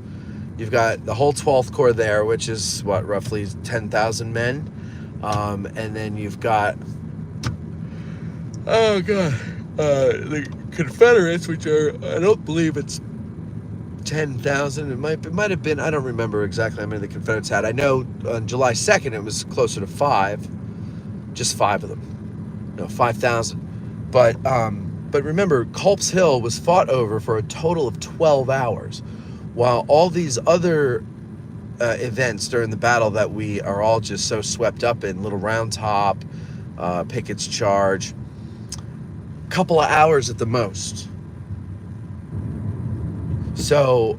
You've got the whole 12th Corps there, which is, roughly 10,000 men. And then you've got, the Confederates, which are, I don't believe it's 10,000. It might have been, I don't remember exactly how many the Confederates had. I know on July 2nd it was closer to 5, just 5 of them. No, 5,000. But remember, Culp's Hill was fought over for a total of 12 hours, while all these other events during the battle that we are all just so swept up in, Little Round Top, Pickett's Charge, couple of hours at the most. So,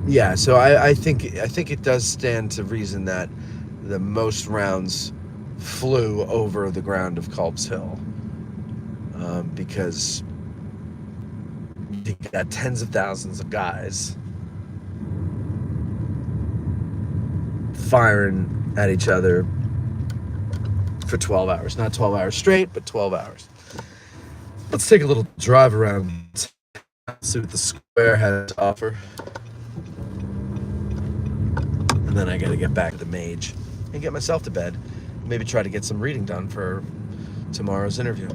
yeah. So I think it does stand to reason that the most rounds flew over the ground of Culp's Hill, because you got tens of thousands of guys firing at each other for 12 hours. Not 12 hours straight, but 12 hours. Let's take a little drive around, see what the square has to offer. And then I gotta get back to the mage and get myself to bed. Maybe try to get some reading done for tomorrow's interview.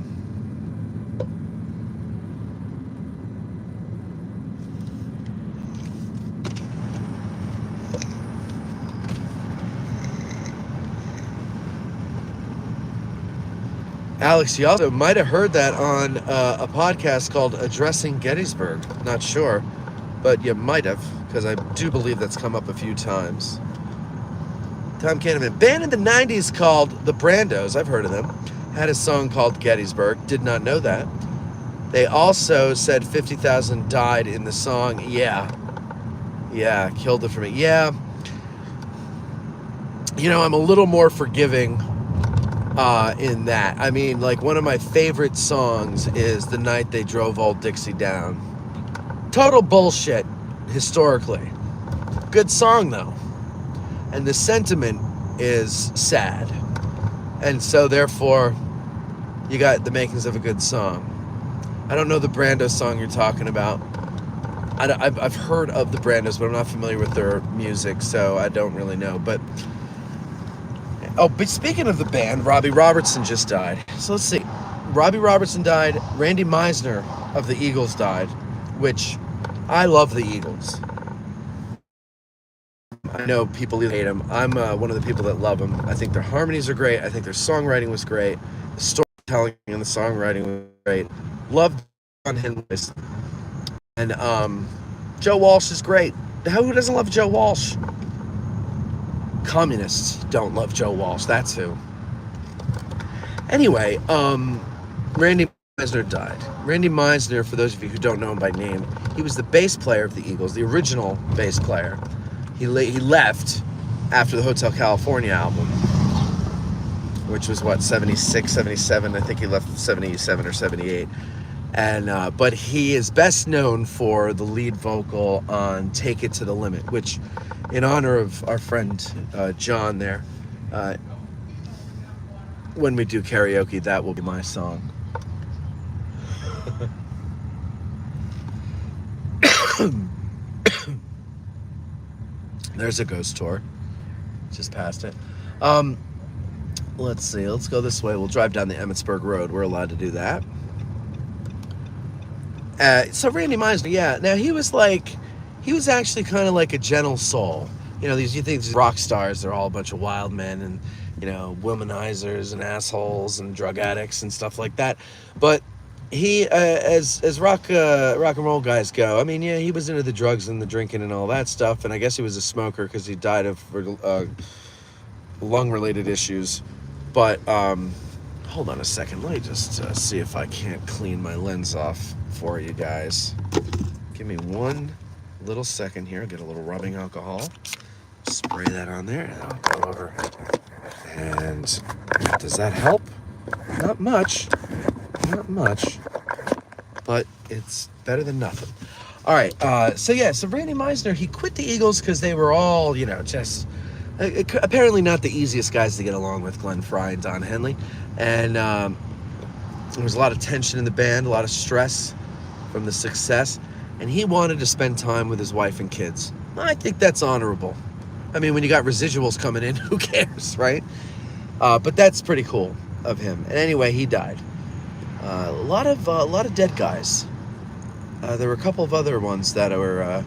Alex, you also might have heard that on a podcast called Addressing Gettysburg. Not sure, but you might have, because I do believe that's come up a few times. Tom Kahneman. Band in the 90s called the Brandos, I've heard of them, had a song called Gettysburg. Did not know that. They also said 50,000 died in the song. Yeah, killed it for me. Yeah, you know, I'm a little more forgiving in that. I mean, like, one of my favorite songs is The Night They Drove Old Dixie Down. Total bullshit, historically. Good song, though. And the sentiment is sad. And so, therefore, you got the makings of a good song. I don't know the Brando song you're talking about. I've heard of the Brandos, but I'm not familiar with their music, so I don't really know. But speaking of the band, Robbie Robertson just died. So let's see. Robbie Robertson died. Randy Meisner of the Eagles died, which I love the Eagles. I know people hate them. I'm one of the people that love them. I think their harmonies are great. I think their songwriting was great. The storytelling and the songwriting was great. Loved John Henley's. And Joe Walsh is great. Who doesn't love Joe Walsh? Communists don't love Joe Walsh. That's who. Anyway, Randy Meisner died. Randy Meisner, for those of you who don't know him by name, he was the bass player of the Eagles, the original bass player. He left after the Hotel California album, which was, 76, 77? I think he left 77 or 78. And but he is best known for the lead vocal on Take It to the Limit, which, in honor of our friend John there, when we do karaoke, that will be my song. There's a ghost tour. Just past it. Let's see. Let's go this way. We'll drive down the Emmitsburg Road. We're allowed to do that. So Randy Meisner, yeah. Now he was actually kind of like a gentle soul. You know, you think these rock stars, they're all a bunch of wild men and, you know, womanizers and assholes and drug addicts and stuff like that. But he, as rock and roll guys go, I mean, yeah, he was into the drugs and the drinking and all that stuff. And I guess he was a smoker because he died of lung-related issues. But hold on a second. Let me just see if I can't clean my lens off for you guys. Give me one little second here. Get a little rubbing alcohol. Spray that on there. And I'll go over. And does that help? Not much. Not much. But it's better than nothing. All right. So Randy Meisner, he quit the Eagles because they were all, you know, just apparently not the easiest guys to get along with, Glenn Frey and Don Henley. And there was a lot of tension in the band, a lot of stress from the success, and he wanted to spend time with his wife and kids. I think that's honorable. I mean, when you got residuals coming in, who cares, right? But that's pretty cool of him. And anyway, he died. A lot of dead guys There were a couple of other ones that were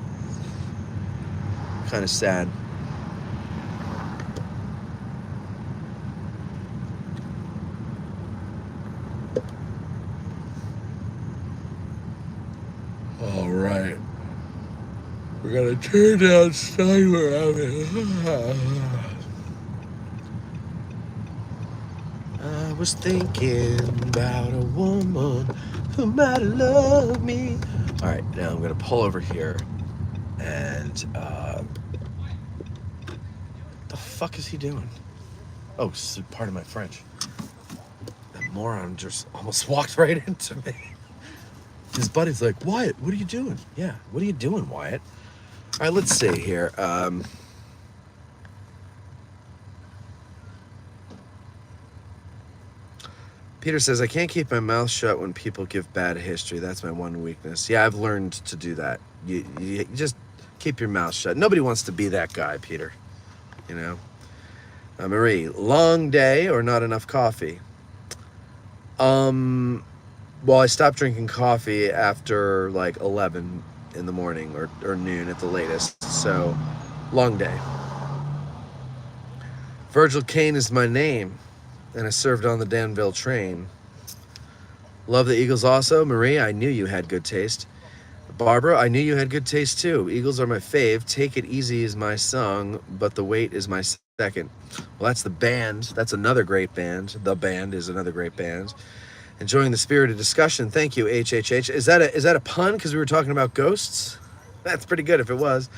kind of sad. All right. We're gonna turn down Steinway I was thinking about a woman who might love me. All right, now I'm gonna pull over here, and the fuck is he doing? Oh, pardon my French. That moron just almost walked right into me. His buddy's like, Wyatt, what are you doing? Yeah, what are you doing, Wyatt? All right, let's see here. Peter says, I can't keep my mouth shut when people give bad history. That's my one weakness. Yeah, I've learned to do that. You just keep your mouth shut. Nobody wants to be that guy, Peter. You know? Marie, long day or not enough coffee? Well, I stopped drinking coffee after like 11 in the morning or noon at the latest. So, long day. Virgil Kane is my name, and I served on the Danville train. Love the Eagles also. Marie, I knew you had good taste. Barbara, I knew you had good taste too. Eagles are my fave. Take It Easy is my song, but The Wait is my second. Well, that's the band. That's another great band. The Band is another great band. Enjoying the spirited discussion. Thank you, HHH. Is that a pun because we were talking about ghosts? That's pretty good if it was.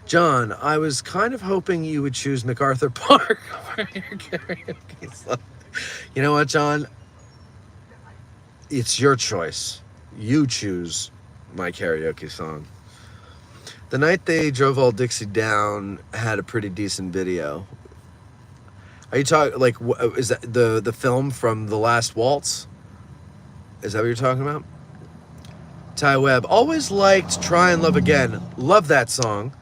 John, I was kind of hoping you would choose MacArthur Park over your karaoke song. You know what, John? It's your choice. You choose my karaoke song. The Night They Drove All Dixie Down had a pretty decent video. Are you talking, like, is that the film from The Last Waltz? Is that what you're talking about? Ty Webb, always liked Try and Love Again. Love that song,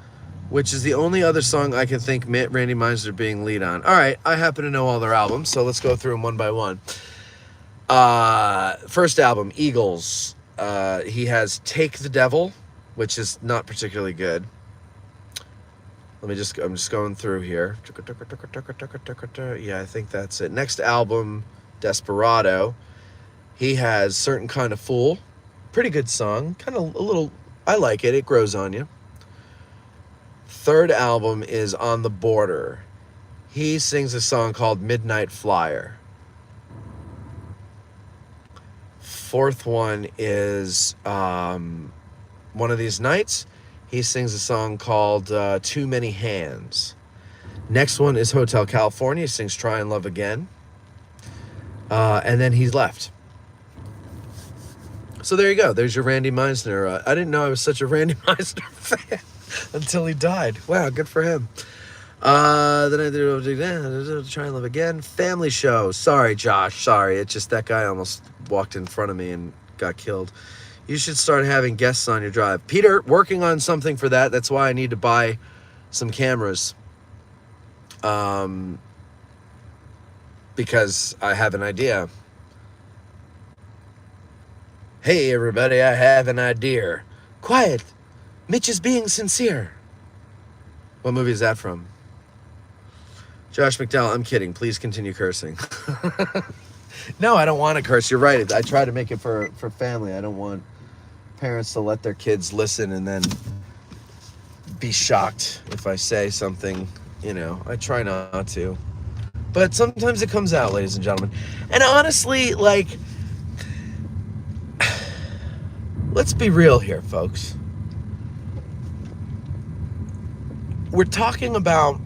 which is the only other song I can think Randy Meisner being lead on. All right, I happen to know all their albums, so let's go through them one by one. First album, Eagles. He has Take the Devil, which is not particularly good. I'm just going through here. Yeah, I think that's it. Next album, Desperado. He has Certain Kind of Fool. Pretty good song. Kind of a little, I like it. It grows on you. Third album is On the Border. He sings a song called Midnight Flyer. Fourth one is One of These Nights. He sings a song called Too Many Hands. Next one is Hotel California. He sings Try and Love Again. And then he's left. So there you go. There's your Randy Meisner. I didn't know I was such a Randy Meisner fan until he died. Wow, good for him. Then I did Try and Love Again. Family Show. Sorry, Josh. Sorry. It's just that guy almost walked in front of me and got killed. You should start having guests on your drive. Peter, working on something for that. That's why I need to buy some cameras. Because I have an idea. Hey, everybody, I have an idea. Quiet. Mitch is being sincere. What movie is that from? Josh McDowell, I'm kidding. Please continue cursing. No, I don't want to curse. You're right. I try to make it for family. I don't want parents to let their kids listen and then be shocked if I say something, you know. I try not to. But sometimes it comes out, ladies and gentlemen. And honestly, like, let's be real here, folks. We're talking about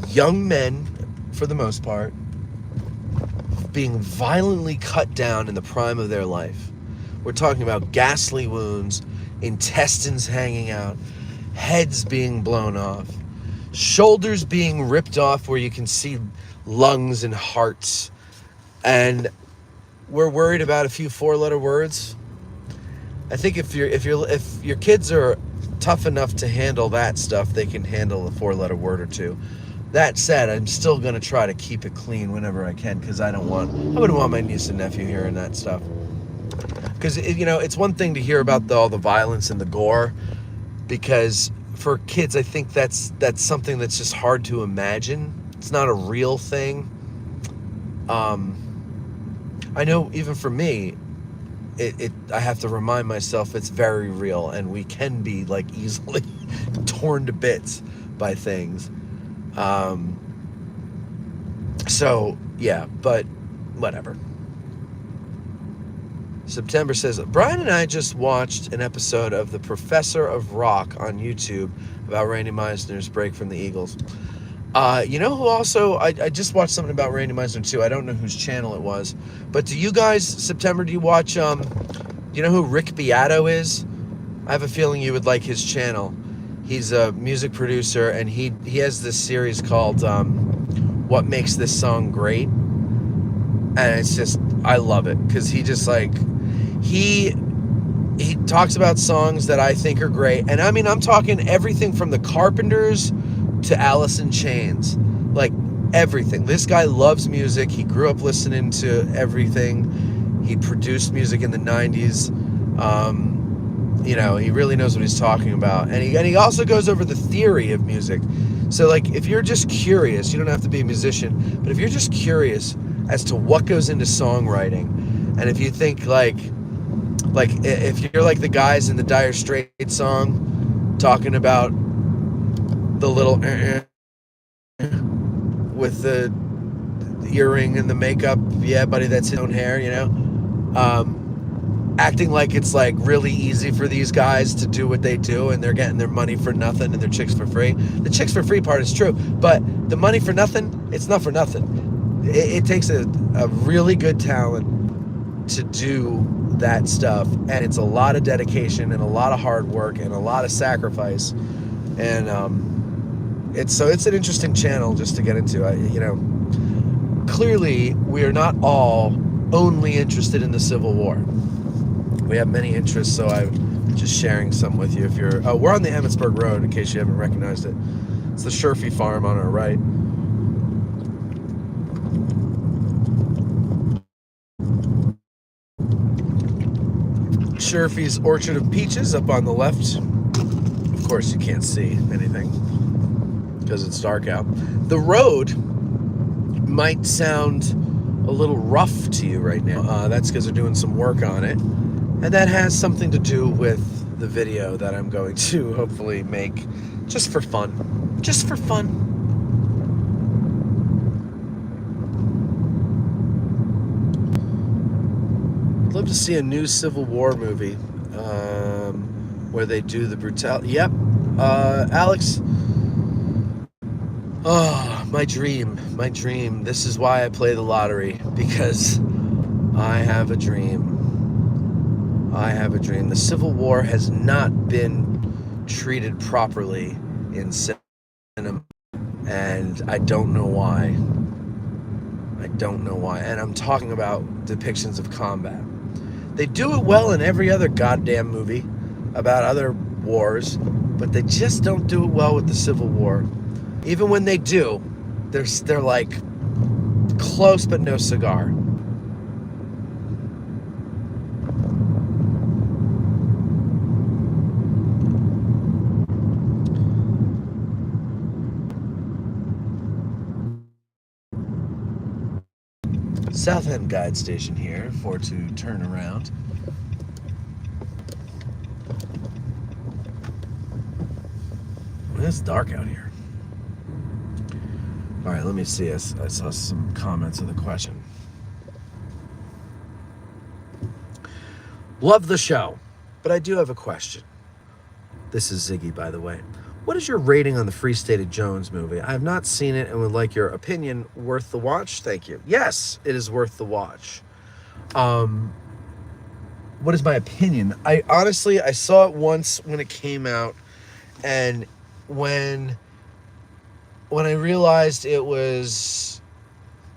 young men, for the most part, being violently cut down in the prime of their life. We're talking about ghastly wounds, intestines hanging out, heads being blown off, shoulders being ripped off where you can see lungs and hearts. And we're worried about a few four-letter words. I think if your kids are tough enough to handle that stuff, they can handle a four-letter word or two. That said, I'm still going to try to keep it clean whenever I can because I wouldn't want my niece and nephew hearing that stuff. because it's one thing to hear about all the violence and the gore, because for kids, I think that's something that's just hard to imagine. It's not a real thing. I know even for me, I have to remind myself it's very real, and we can be like easily torn to bits by things. So yeah, but whatever. September says, Brian and I just watched an episode of The Professor of Rock on YouTube about Randy Meisner's break from the Eagles. You know who also, I just watched something about Randy Meisner too. I don't know whose channel it was. But do you guys, September, do you watch, do you know who Rick Beato is? I have a feeling you would like his channel. He's a music producer, and he has this series called What Makes This Song Great? And it's just, I love it, because he just like, he talks about songs that I think are great. And I mean, I'm talking everything from the Carpenters to Alice in Chains, like everything. This guy loves music. He grew up listening to everything. He produced music in the 90s. He really knows what he's talking about. And he also goes over the theory of music. So like, if you're just curious, you don't have to be a musician, but if you're just curious as to what goes into songwriting, and if you think like if you're like the guys in the Dire Straits song talking about the little with the earring and the makeup, yeah, buddy, that's his own hair, acting like it's like really easy for these guys to do what they do, and they're getting their money for nothing and their chicks for free. The chicks for free part is true, but the money for nothing, it's not for nothing. It takes a really good talent to do that stuff, and it's a lot of dedication and a lot of hard work and a lot of sacrifice, and it's an interesting channel just to get into. Clearly we are not all only interested in the Civil War. We have many interests, so I'm just sharing some with you. We're on the Emmitsburg Road, in case you haven't recognized it. It's the Sherfy farm on our right. Sherfy's Orchard of Peaches up on the left. Of course, you can't see anything because it's dark out. The road might sound a little rough to you right now. That's because they're doing some work on it. And that has something to do with the video that I'm going to hopefully make just for fun. Just for fun. I'd love to see a new Civil War movie where they do the brutality. Yep. Alex. Oh, my dream. This is why I play the lottery, because I have a dream. The Civil War has not been treated properly in cinema, and I don't know why. And I'm talking about depictions of combat. They do it well in every other goddamn movie about other wars, but they just don't do it well with the Civil War. Even when they do, they're like close but no cigar. South End Guide Station here for to turn around. It's dark out here. All right, let me see. I saw some comments of the question. Love the show, but I do have a question. This is Ziggy, by the way. What is your rating on the Free State of Jones movie? I have not seen it and would like your opinion. Worth the watch? Thank you. Yes, it is worth the watch. What is my opinion? I saw it once when it came out, and when I realized it was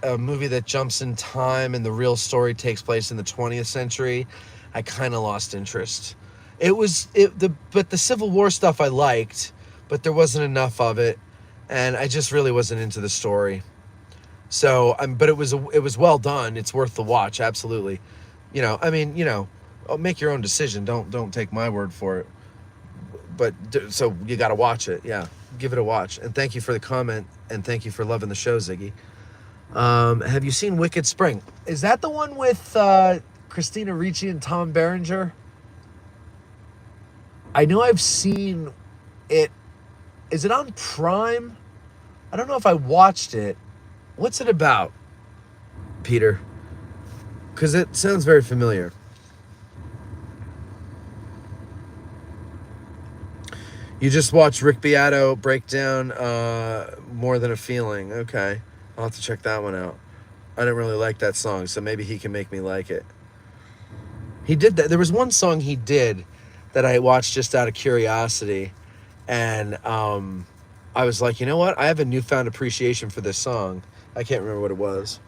a movie that jumps in time and the real story takes place in the 20th century, I kind of lost interest. But the Civil War stuff I liked, but there wasn't enough of it, and I just really wasn't into the story. So, but it was well done. It's worth the watch, absolutely. make your own decision. Don't take my word for it. But so you got to watch it. Yeah, give it a watch. And thank you for the comment, and thank you for loving the show, Ziggy. Have you seen Wicked Spring? Is that the one with Christina Ricci and Tom Berenger? I know I've seen it. Is it on Prime? I don't know if I watched it. What's it about, Peter? Because it sounds very familiar. You just watched Rick Beato break down More Than a Feeling. Okay. I'll have to check that one out. I didn't really like that song, so maybe he can make me like it. He did that. There was one song he did that I watched just out of curiosity, and I was like, you know what? I have a newfound appreciation for this song. I can't remember what it was.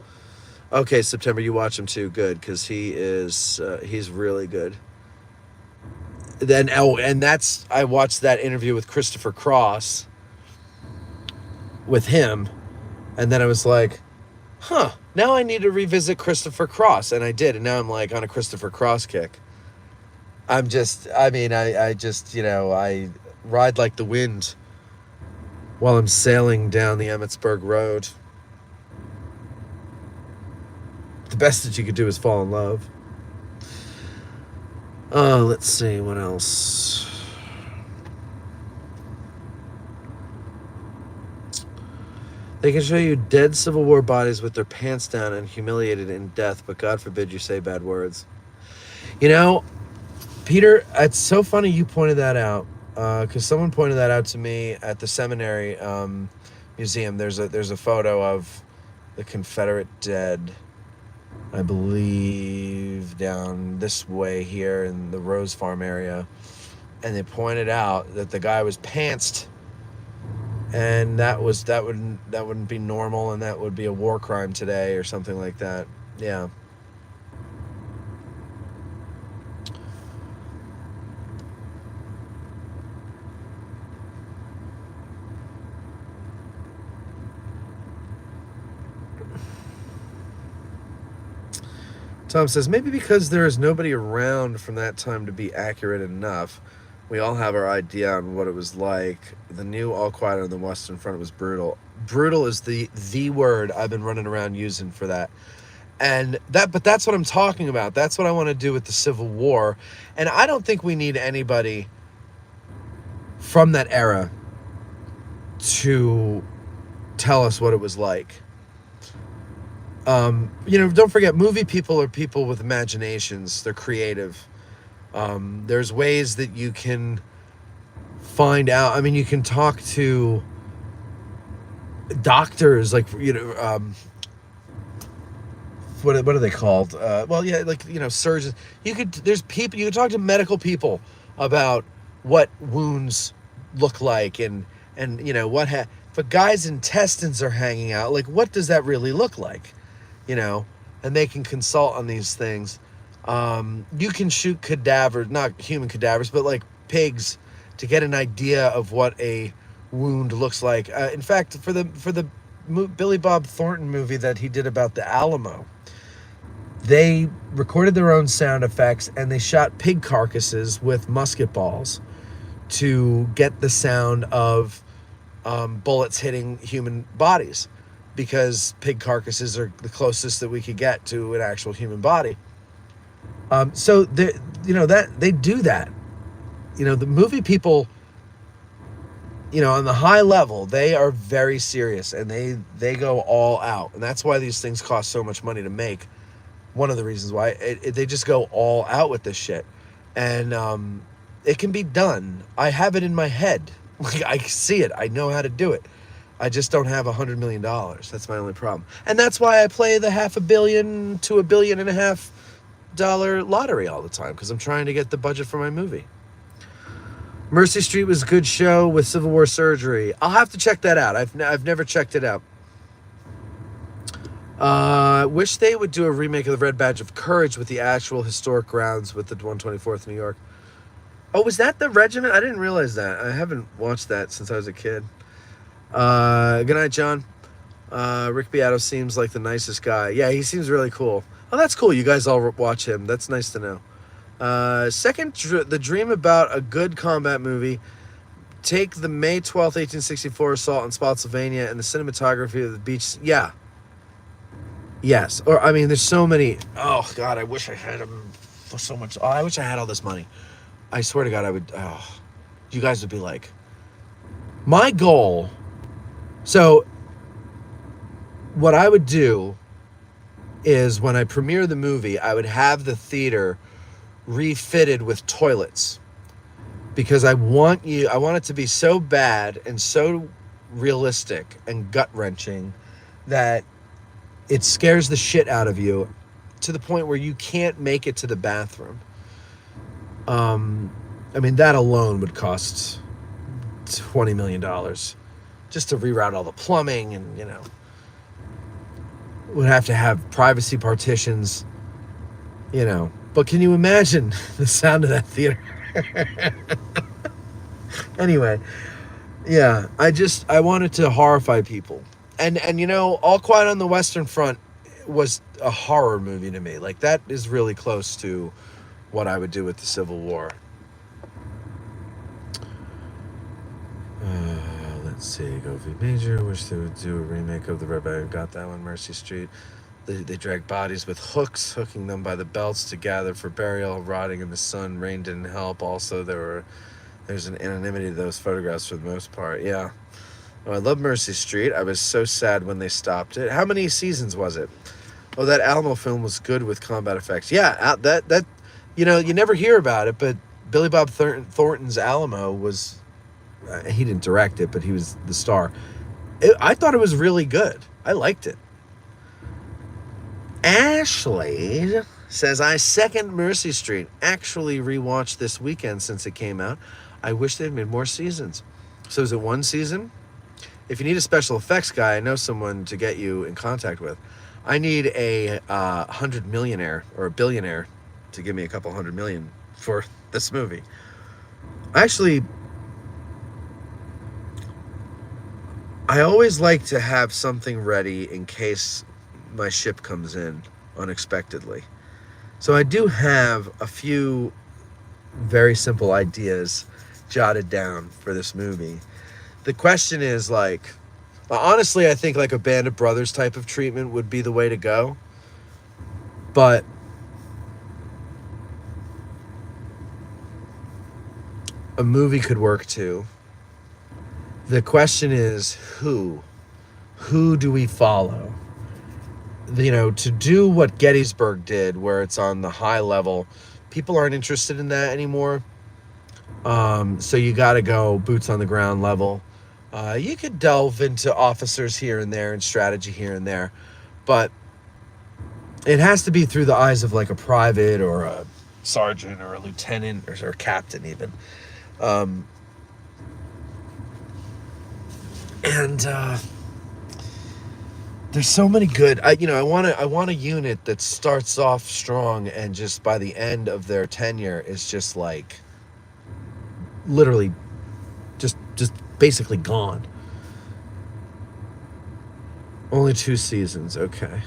Okay, September, you watch him too. Good, because he's really good. Then I watched that interview with Christopher Cross with him, and then I was like, now I need to revisit Christopher Cross, and I did, and now I'm like on a Christopher Cross kick. I just, I ride like the wind while I'm sailing down the Emmitsburg Road. The best that you could do is fall in love. Let's see, what else? They can show you dead Civil War bodies with their pants down and humiliated in death, but God forbid you say bad words. You know, Peter, it's so funny you pointed that out, because someone pointed that out to me at the seminary museum. There's a photo of the Confederate dead, I believe, down this way here in the Rose Farm area, and they pointed out that the guy was pantsed, and that wouldn't be normal, and that would be a war crime today or something like that. Yeah. Tom says, maybe because there is nobody around from that time to be accurate enough, we all have our idea on what it was like. The new All Quiet on the Western Front was brutal. Brutal is the word I've been running around using for that. But that's what I'm talking about. That's what I want to do with the Civil War. And I don't think we need anybody from that era to tell us what it was like. Don't forget, movie people are people with imaginations. They're creative. There's ways that you can find out. I mean, you can talk to doctors, like, what are they called? Surgeons. You could talk to medical people about what wounds look like, and if a guy's intestines are hanging out, like, what does that really look like? And they can consult on these things. You can shoot cadavers, not human cadavers, but like pigs, to get an idea of what a wound looks like. In fact, for the Billy Bob Thornton movie that he did about the Alamo, they recorded their own sound effects, and they shot pig carcasses with musket balls to get the sound of bullets hitting human bodies, because pig carcasses are the closest that we could get to an actual human body. So they do that. The movie people, on the high level, they are very serious, and they go all out, and that's why these things cost so much money to make. One of the reasons why they just go all out with this shit, and it can be done. I have it in my head. Like, I see it. I know how to do it. I just don't have $100 million. That's my only problem. And that's why I play the $500 million to $1.5 billion lottery all the time, because I'm trying to get the budget for my movie. Mercy Street was a good show with Civil War surgery. I'll have to check that out. I've never checked it out. Wish they would do a remake of the Red Badge of Courage with the actual historic grounds with the 124th New York. Oh, was that the regiment? I didn't realize that. I haven't watched that since I was a kid. Good night, John. Rick Beato seems like the nicest guy. Yeah, he seems really cool. Oh, that's cool. You guys all watch him. That's nice to know. Second, the dream about a good combat movie. Take the May 12th, 1864 assault on Spotsylvania and the cinematography of the beach. Yeah. Yes. Or, I mean, there's so many. Oh, God, I wish I had them for so much. Oh, I wish I had all this money. I swear to God, I would. Oh, you guys would be like, my goal. So, what I would do is when I premiere the movie, I would have the theater refitted with toilets because I want it to be so bad and so realistic and gut-wrenching that it scares the shit out of you to the point where you can't make it to the bathroom. I mean, that alone would cost $20 million just to reroute all the plumbing and, would have to have privacy partitions, But can you imagine the sound of that theater? Anyway, yeah, I wanted to horrify people. And All Quiet on the Western Front was a horror movie to me. Like, that is really close to what I would do with the Civil War. Let's see, Go V Major, wish they would do a remake of the Red Bag. Got that one, Mercy Street. They drag bodies with hooks, hooking them by the belts to gather for burial, rotting in the sun. Rain didn't help. Also, there's an anonymity to those photographs for the most part. Yeah. Oh, I love Mercy Street. I was so sad when they stopped it. How many seasons was it? Oh, that Alamo film was good with combat effects. Yeah, that you never hear about it, but Billy Bob Thornton's Alamo was... he didn't direct it, but he was the star. I thought it was really good. I liked it. Ashley says, I second Mercy Street. Actually rewatched this weekend since it came out. I wish they'd made more seasons. So is it one season? If you need a special effects guy, I know someone to get you in contact with. I need a 100 millionaire or a billionaire to give me a couple $100 million for this movie. Actually, I always like to have something ready in case my ship comes in unexpectedly. So I do have a few very simple ideas jotted down for this movie. The question is, honestly, I think like a Band of Brothers type of treatment would be the way to go. But a movie could work too. The question is, who do we follow? To do what Gettysburg did, where it's on the high level, people aren't interested in that anymore. So you got to go boots on the ground level. You could delve into officers here and there and strategy here and there, but it has to be through the eyes of like a private or a sergeant or a lieutenant or a captain even. There's so many good. I want a unit that starts off strong and just by the end of their tenure is just like literally just basically gone. Only 2 seasons, okay.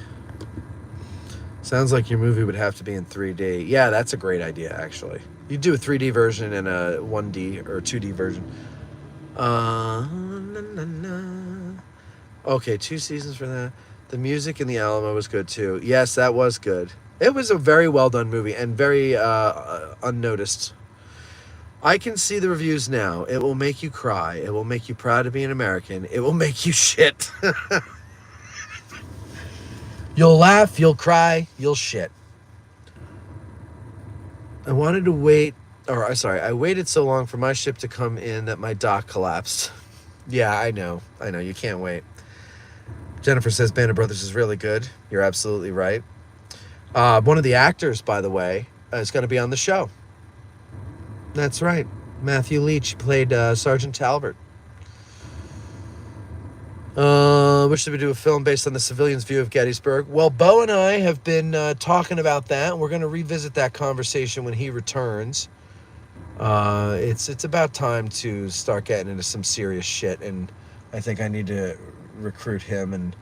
Sounds like your movie would have to be in 3D. Yeah, that's a great idea, actually. You do a 3D version and a 1D or 2D version. Okay, 2 seasons for that. The music in the Alamo was good too. Yes, that was good. It was a very well done movie and very unnoticed. I can see the reviews now. It will make you cry. It will make you proud to be an American. It will make you shit. You'll laugh, you'll cry, you'll shit. I waited so long for my ship to come in that my dock collapsed. Yeah, I know, you can't wait. Jennifer says Band of Brothers is really good. You're absolutely right. One of the actors, by the way, is going to be on the show. That's right. Matthew Leach played Sergeant Talbot. Wish they would do a film based on the civilians' view of Gettysburg. Well, Bo and I have been talking about that. We're going to revisit that conversation when he returns. It's about time to start getting into some serious shit, and I think I need to recruit him, and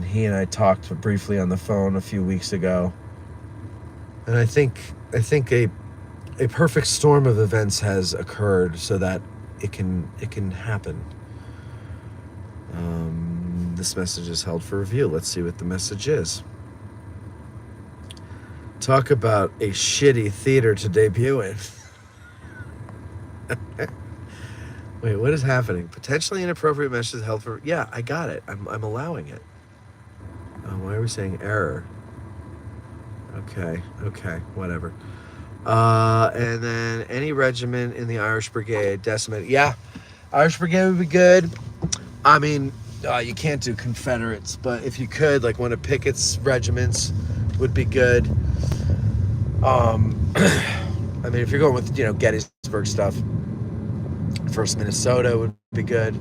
he and I talked briefly on the phone a few weeks ago. And I think a perfect storm of events has occurred so that it can happen. This message is held for review. Let's see what the message is. Talk about a shitty theater to debut in. Wait, what is happening? Potentially inappropriate message held for... Yeah, I got it. I'm allowing it. Why are we saying error? Okay, whatever. And then any regiment in the Irish Brigade decimated. Yeah, Irish Brigade would be good. I mean, you can't do Confederates, but if you could, like one of Pickett's regiments would be good. I mean, if you're going with, Gettysburg stuff, 1st Minnesota would be good.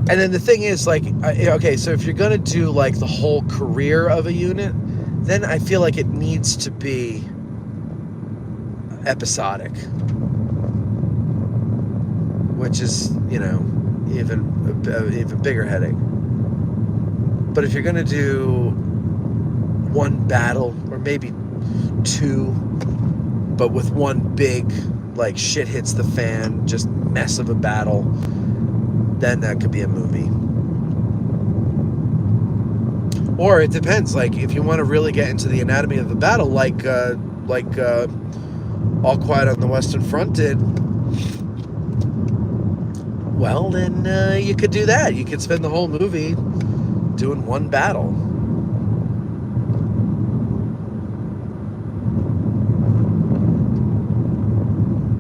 And then the thing is, like, okay, so if you're going to do, like, the whole career of a unit, then I feel like it needs to be episodic. Which is, even bigger headache. But if you're going to do one battle, or maybe two, but with one big, like, shit hits the fan, just mess of a battle, then that could be a movie. Or it depends. Like, if you want to really get into the anatomy of the battle, like All Quiet on the Western Front did, well, then you could do that. You could spend the whole movie doing one battle.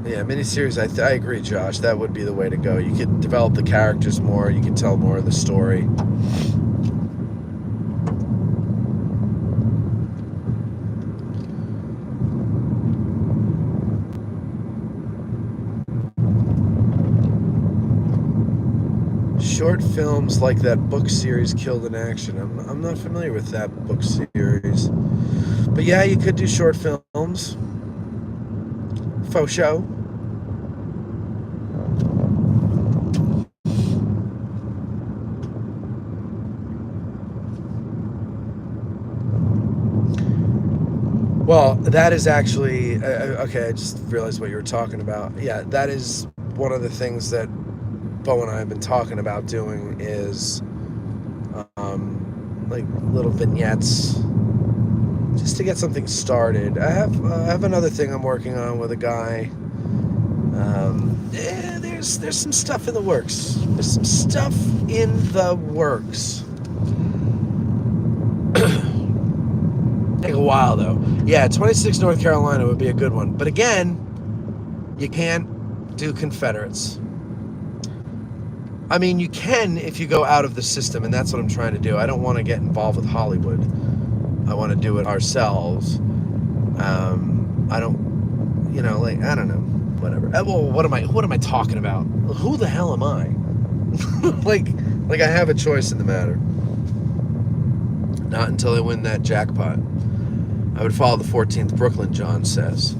Yeah, miniseries, I agree, Josh. That would be the way to go. You could develop the characters more. You could tell more of the story. Short films like that book series, Killed in Action. I'm not familiar with that book series. But yeah, you could do short films. Faux show. Well, that is actually... okay, I just realized what you were talking about. Yeah, that is one of the things that Bo and I have been talking about doing is like little vignettes just to get something started. I have another thing I'm working on with a guy. There's some stuff in the works. There's some stuff in the works. Take a while though. Yeah, 26 North Carolina would be a good one. But again, you can't do Confederates. I mean, you can if you go out of the system, and that's what I'm trying to do. I don't want to get involved with Hollywood. I want to do it ourselves. I don't, I don't know, whatever. Well, what am I talking about? Who the hell am I? like I have a choice in the matter. Not until I win that jackpot. I would follow the 14th Brooklyn, John says.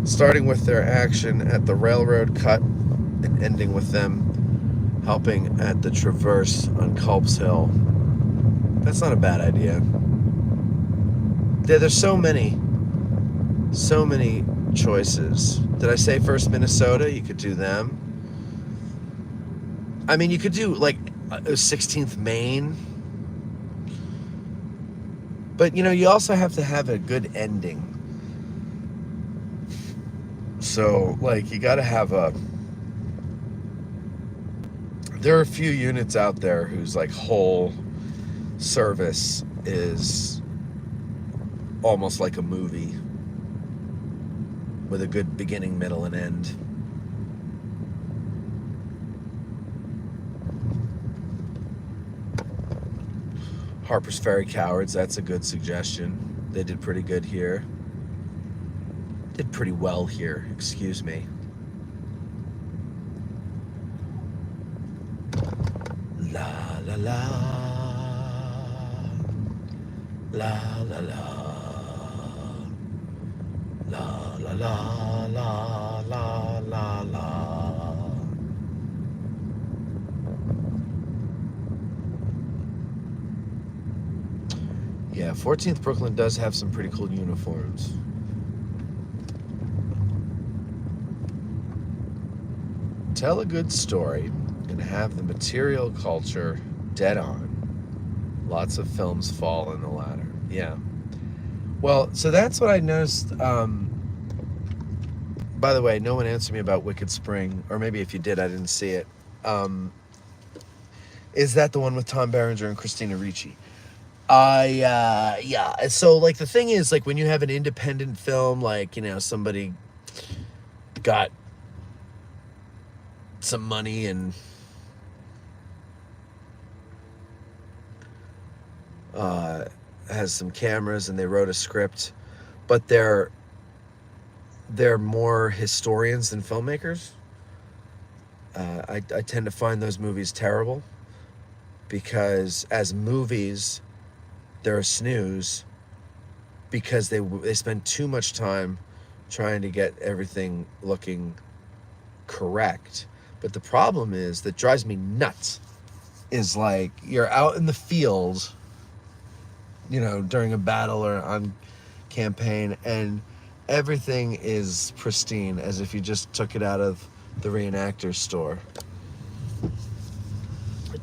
Starting with their action at the railroad cut and ending with them helping at the Traverse on Culp's Hill. That's not a bad idea. There's so many choices. Did I say 1st Minnesota? You could do them. I mean, you could do like 16th Maine. But, you also have to have a good ending. So, like, you got to have there are a few units out there whose, like, whole service is almost like a movie with a good beginning, middle, and end. Harper's Ferry Cowards, that's a good suggestion. They did pretty good here. Did pretty well here, excuse me. La la la, la la la, la la la, la la la la. Yeah, 14th Brooklyn does have some pretty cool uniforms. Tell a good story and have the material culture dead on. Lots of films fall in the latter. Yeah. Well, so that's what I noticed. By the way, no one answered me about Wicked Spring, or maybe if you did, I didn't see it. Is that the one with Tom Berenger and Christina Ricci? Yeah. So, like, the thing is, like, when you have an independent film, like, you know, somebody got some money and has some cameras and they wrote a script, but they're more historians than filmmakers. I tend to find those movies terrible because as movies, they're a snooze because they spend too much time trying to get everything looking correct. But the problem is, that drives me nuts, is like you're out in the field, you know, during a battle or on campaign, and everything is pristine as if you just took it out of the reenactor's store.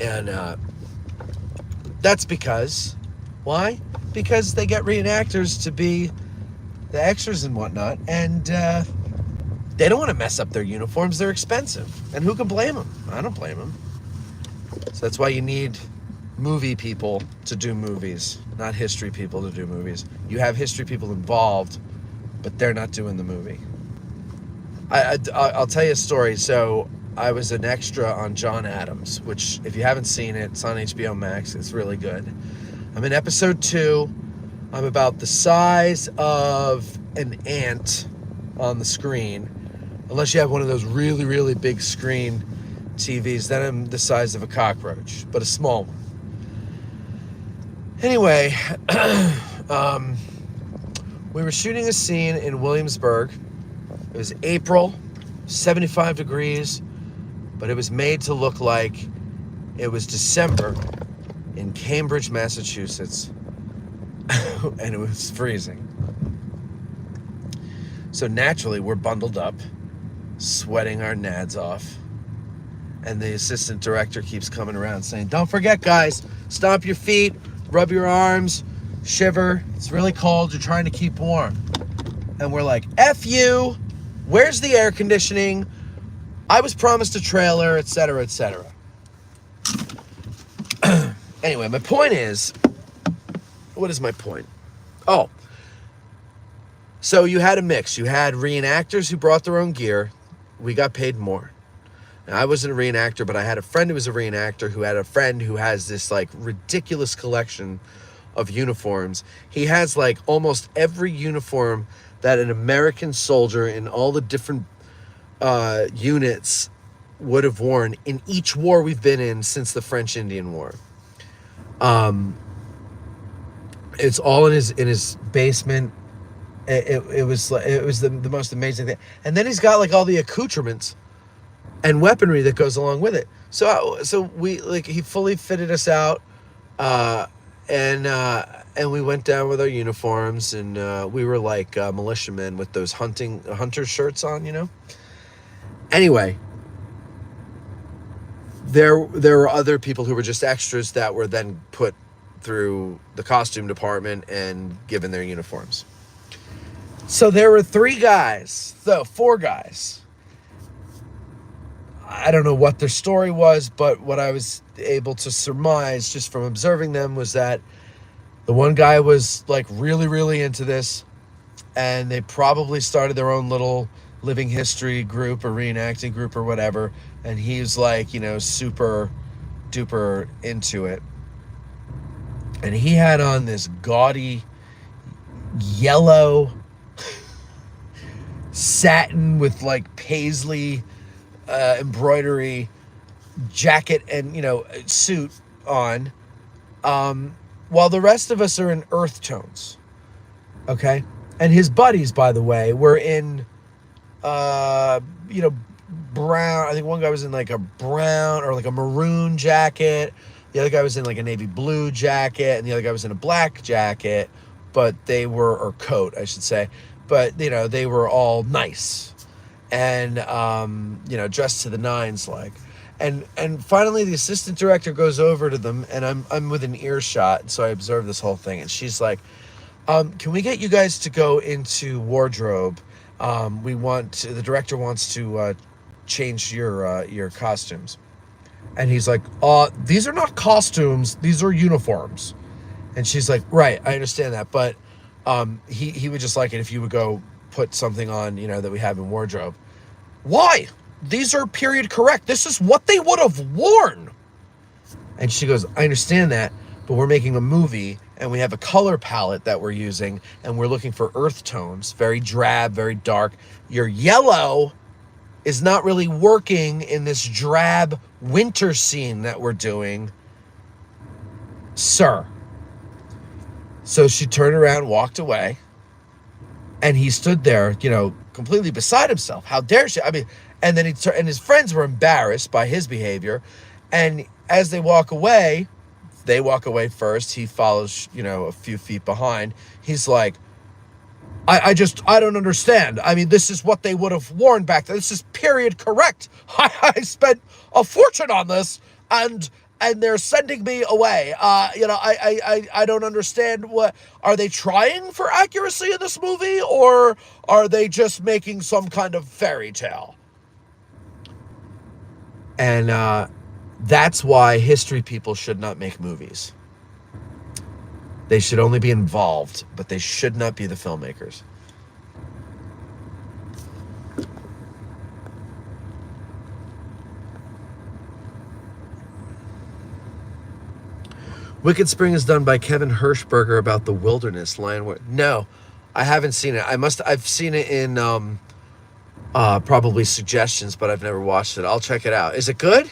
And that's because, why? Because they get reenactors to be the extras and whatnot, and they don't want to mess up their uniforms. They're expensive, and who can blame them? I don't blame them. So that's why you need movie people to do movies, not history people to do movies. You have history people involved, but they're not doing the movie. I'll tell you a story. So I was an extra on John Adams, which, if you haven't seen it, it's on HBO Max. It's really good. I'm in episode 2. I'm about the size of an ant on the screen, unless you have one of those really, really big screen TVs. Then I'm the size of a cockroach, but a small one. Anyway, we were shooting a scene in Williamsburg. It was April, 75 degrees, but it was made to look like it was December in Cambridge, Massachusetts, and it was freezing. So naturally, we're bundled up, sweating our nads off, and the assistant director keeps coming around saying, "Don't forget, guys, stomp your feet, rub your arms, shiver. It's really cold. You're trying to keep warm." And we're like, F you. Where's the air conditioning? I was promised a trailer, etc., etc. Anyway, my point is, what is my point? Oh, so you had a mix. You had reenactors who brought their own gear. We got paid more. Now, I wasn't a reenactor, but I had a friend who was a reenactor who had a friend who has this like ridiculous collection of uniforms. He has like almost every uniform that an American soldier in all the different units would have worn in each war we've been in since the French Indian War. It's all in his basement. It was the most amazing thing. And then he's got like all the accoutrements and weaponry that goes along with it. So we like he fully fitted us out, and we went down with our uniforms, and we were like militiamen with those hunter shirts on, you know. Anyway, there were other people who were just extras that were then put through the costume department and given their uniforms. So there were 4 guys. I don't know what their story was, but what I was able to surmise just from observing them was that the one guy was like really, really into this, and they probably started their own little living history group or reenacting group or whatever, and he's like, you know, super duper into it. And he had on this gaudy yellow satin with like paisley embroidery jacket and, you know, suit on, while the rest of us are in earth tones. Okay? And his buddies, by the way, were in brown. I think one guy was in like a brown or like a maroon jacket. The other guy was in like a navy blue jacket, and the other guy was in a black jacket, but they were, or coat, I should say. But, you know, they were all nice and, you know, dressed to the nines, like. And finally, the assistant director goes over to them, and I'm within earshot, so I observe this whole thing. And she's like, "Can we get you guys to go into wardrobe? The director wants to change your costumes." And he's like, "These are not costumes; these are uniforms." And she's like, "Right, I understand that, but he would just like it if you would go put something on, you know, that we have in wardrobe." "Why? These are period correct. This is what they would have worn." And she goes, "I understand that, but we're making a movie and we have a color palette that we're using and we're looking for earth tones, very drab, very dark. Your yellow is not really working in this drab winter scene that we're doing, sir." So she turned around, walked away, and he stood there, you know, completely beside himself. How dare she? I mean, and then and his friends were embarrassed by his behavior. And as they walk away first. He follows, you know, a few feet behind. He's like, I don't understand. I mean, this is what they would have worn back then. This is period correct. I spent a fortune on this, and they're sending me away. You know, I don't understand. What are they trying for accuracy in this movie, or are they just making some kind of fairy tale? And that's why history people should not make movies. They should only be involved, but they should not be the filmmakers. Wicked Spring is done by Kevin Hirschberger about the wilderness. No, I haven't seen it. I've seen it in probably suggestions, but I've never watched it. I'll check it out. Is it good?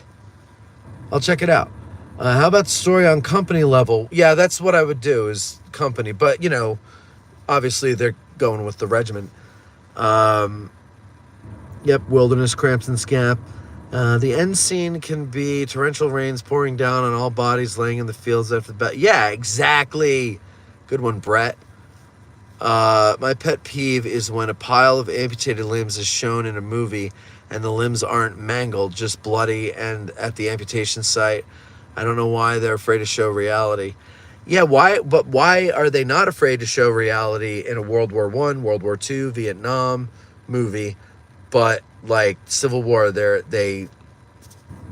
I'll check it out. How about the story on company level? Yeah, that's what I would do, is company. But, you know, obviously they're going with the regiment. Yep, wilderness, Crampton's Gap. The end scene can be torrential rains pouring down on all bodies laying in the fields after the battle. Yeah, exactly. Good one, Brett. My pet peeve is when a pile of amputated limbs is shown in a movie and the limbs aren't mangled, just bloody and at the amputation site. I don't know why they're afraid to show reality. Yeah, why? But why are they not afraid to show reality in a World War I, World War II, Vietnam movie? But like Civil War, they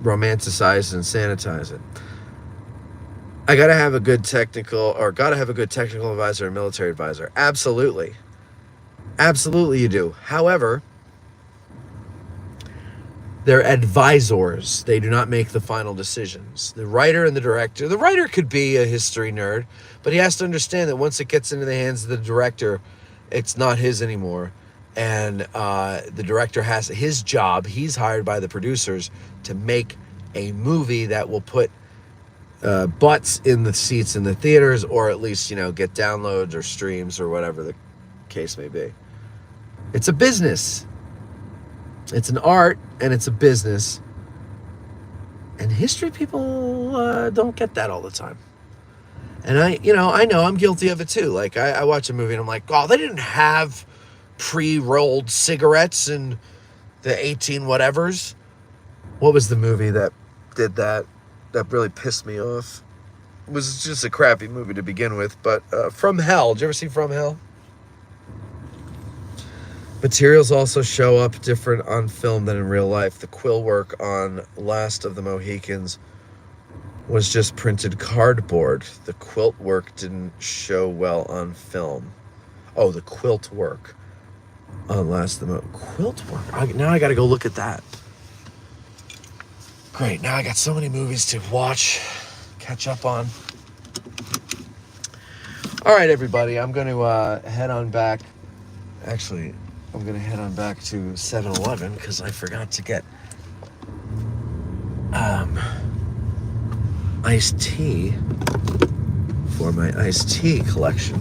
romanticize and sanitize it. I gotta have a good technical advisor or military advisor. Absolutely, absolutely, you do. However, they're advisors. They do not make the final decisions. The writer and the director. The writer could be a history nerd, but he has to understand that once it gets into the hands of the director, it's not his anymore. And the director has his job. He's hired by the producers to make a movie that will put butts in the seats in the theaters, or at least, you know, get downloads or streams or whatever the case may be. It's a business. It's an art, and it's a business. And history people don't get that all the time. And I know I'm guilty of it too. Like, I watch a movie and I'm like, oh, they didn't have pre-rolled cigarettes in the 18 whatevers. What was the movie that did that really pissed me off? It was just a crappy movie to begin with, but From Hell. Did you ever see From Hell? Materials also show up different on film than in real life. The quill work on Last of the Mohicans was just printed cardboard. The quilt work didn't show well on film. Oh, the quilt work on Last of the Quilt work. Now I got to go look at that. Great. Now I got so many movies to watch, catch up on. All right, everybody. I'm going to head on back. Actually, I'm going to head on back to 7-Eleven because I forgot to get iced tea for my iced tea collection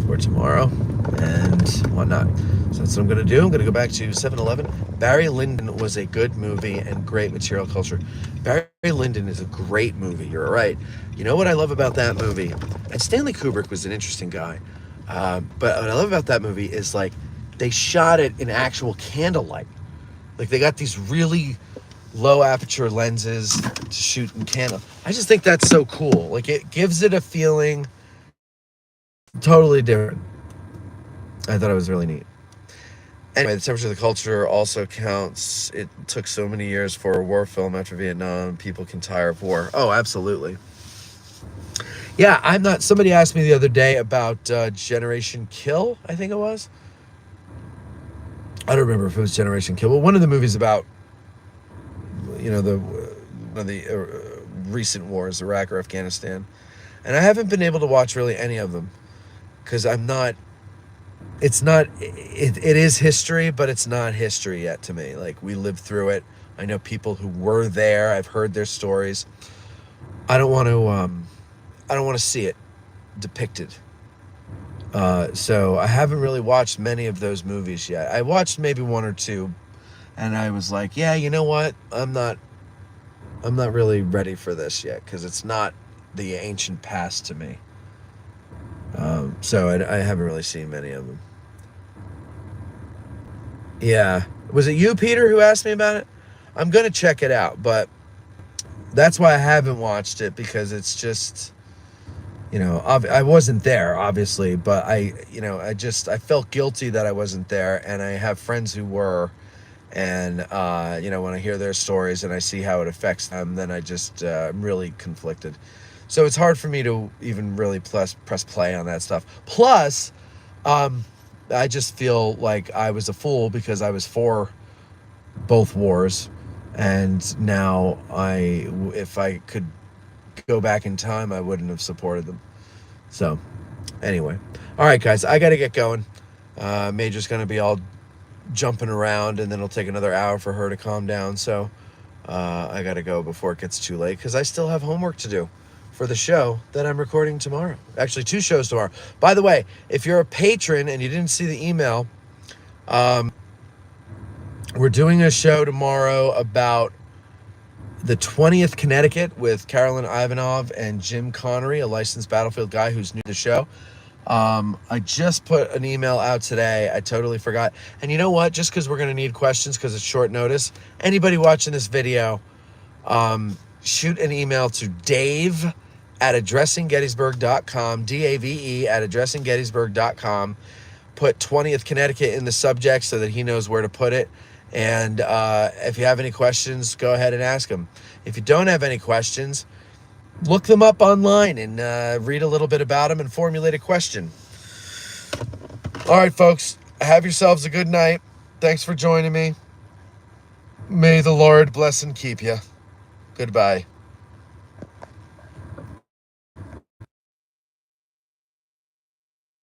for tomorrow and whatnot. So that's what I'm going to do. I'm going to go back to 7-Eleven. Barry Lyndon was a good movie and great material culture. Barry Lyndon is a great movie. You're right. You know what I love about that movie? And Stanley Kubrick was an interesting guy. But what I love about that movie is like they shot it in actual candlelight. Like they got these really low aperture lenses to shoot in candle. I just think that's so cool. Like it gives it a feeling totally different. I thought it was really neat. Anyway, The Temperature of the Culture also counts. It took so many years for a war film after Vietnam. People can tire of war. Oh, absolutely. Yeah, I'm not. Somebody asked me the other day about Generation Kill, I think it was. I don't remember if it was Generation Kill, but one of the movies about, one of the recent wars, Iraq or Afghanistan. And I haven't been able to watch really any of them because I'm not. It is history, but it's not history yet to me. Like we lived through it. I know people who were there. I've heard their stories. I don't want to see it depicted. So I haven't really watched many of those movies yet. I watched maybe one or two, and I was like, yeah, you know what? I'm not really ready for this yet because it's not the ancient past to me. So I haven't really seen many of them. Yeah. Was it you, Peter, who asked me about it? I'm going to check it out, but that's why I haven't watched it because it's just, I wasn't there, obviously, but I felt guilty that I wasn't there, and I have friends who were, and, when I hear their stories and I see how it affects them, then I just, I'm really conflicted. So it's hard for me to even really press play on that stuff. Plus, I just feel like I was a fool because I was for both wars, and now if I could go back in time, I wouldn't have supported them. So, anyway, all right, guys, I got to get going. Major's going to be all jumping around, and then it'll take another hour for her to calm down. So, I got to go before it gets too late because I still have homework to do for the show that I'm recording tomorrow. Actually, 2 shows tomorrow. By the way, if you're a patron and you didn't see the email, we're doing a show tomorrow about the 20th Connecticut with Carolyn Ivanov and Jim Connery, a licensed battlefield guy who's new to the show. I just put an email out today. I totally forgot. And you know what? Just because we're going to need questions because it's short notice, anybody watching this video, shoot an email to Dave@addressinggettysburg.com, DAVE@addressinggettysburg.com. Put 20th Connecticut in the subject so that he knows where to put it. And if you have any questions, go ahead and ask him. If you don't have any questions, look them up online and read a little bit about them and formulate a question. All right, folks, have yourselves a good night. Thanks for joining me. May the Lord bless and keep you. Goodbye.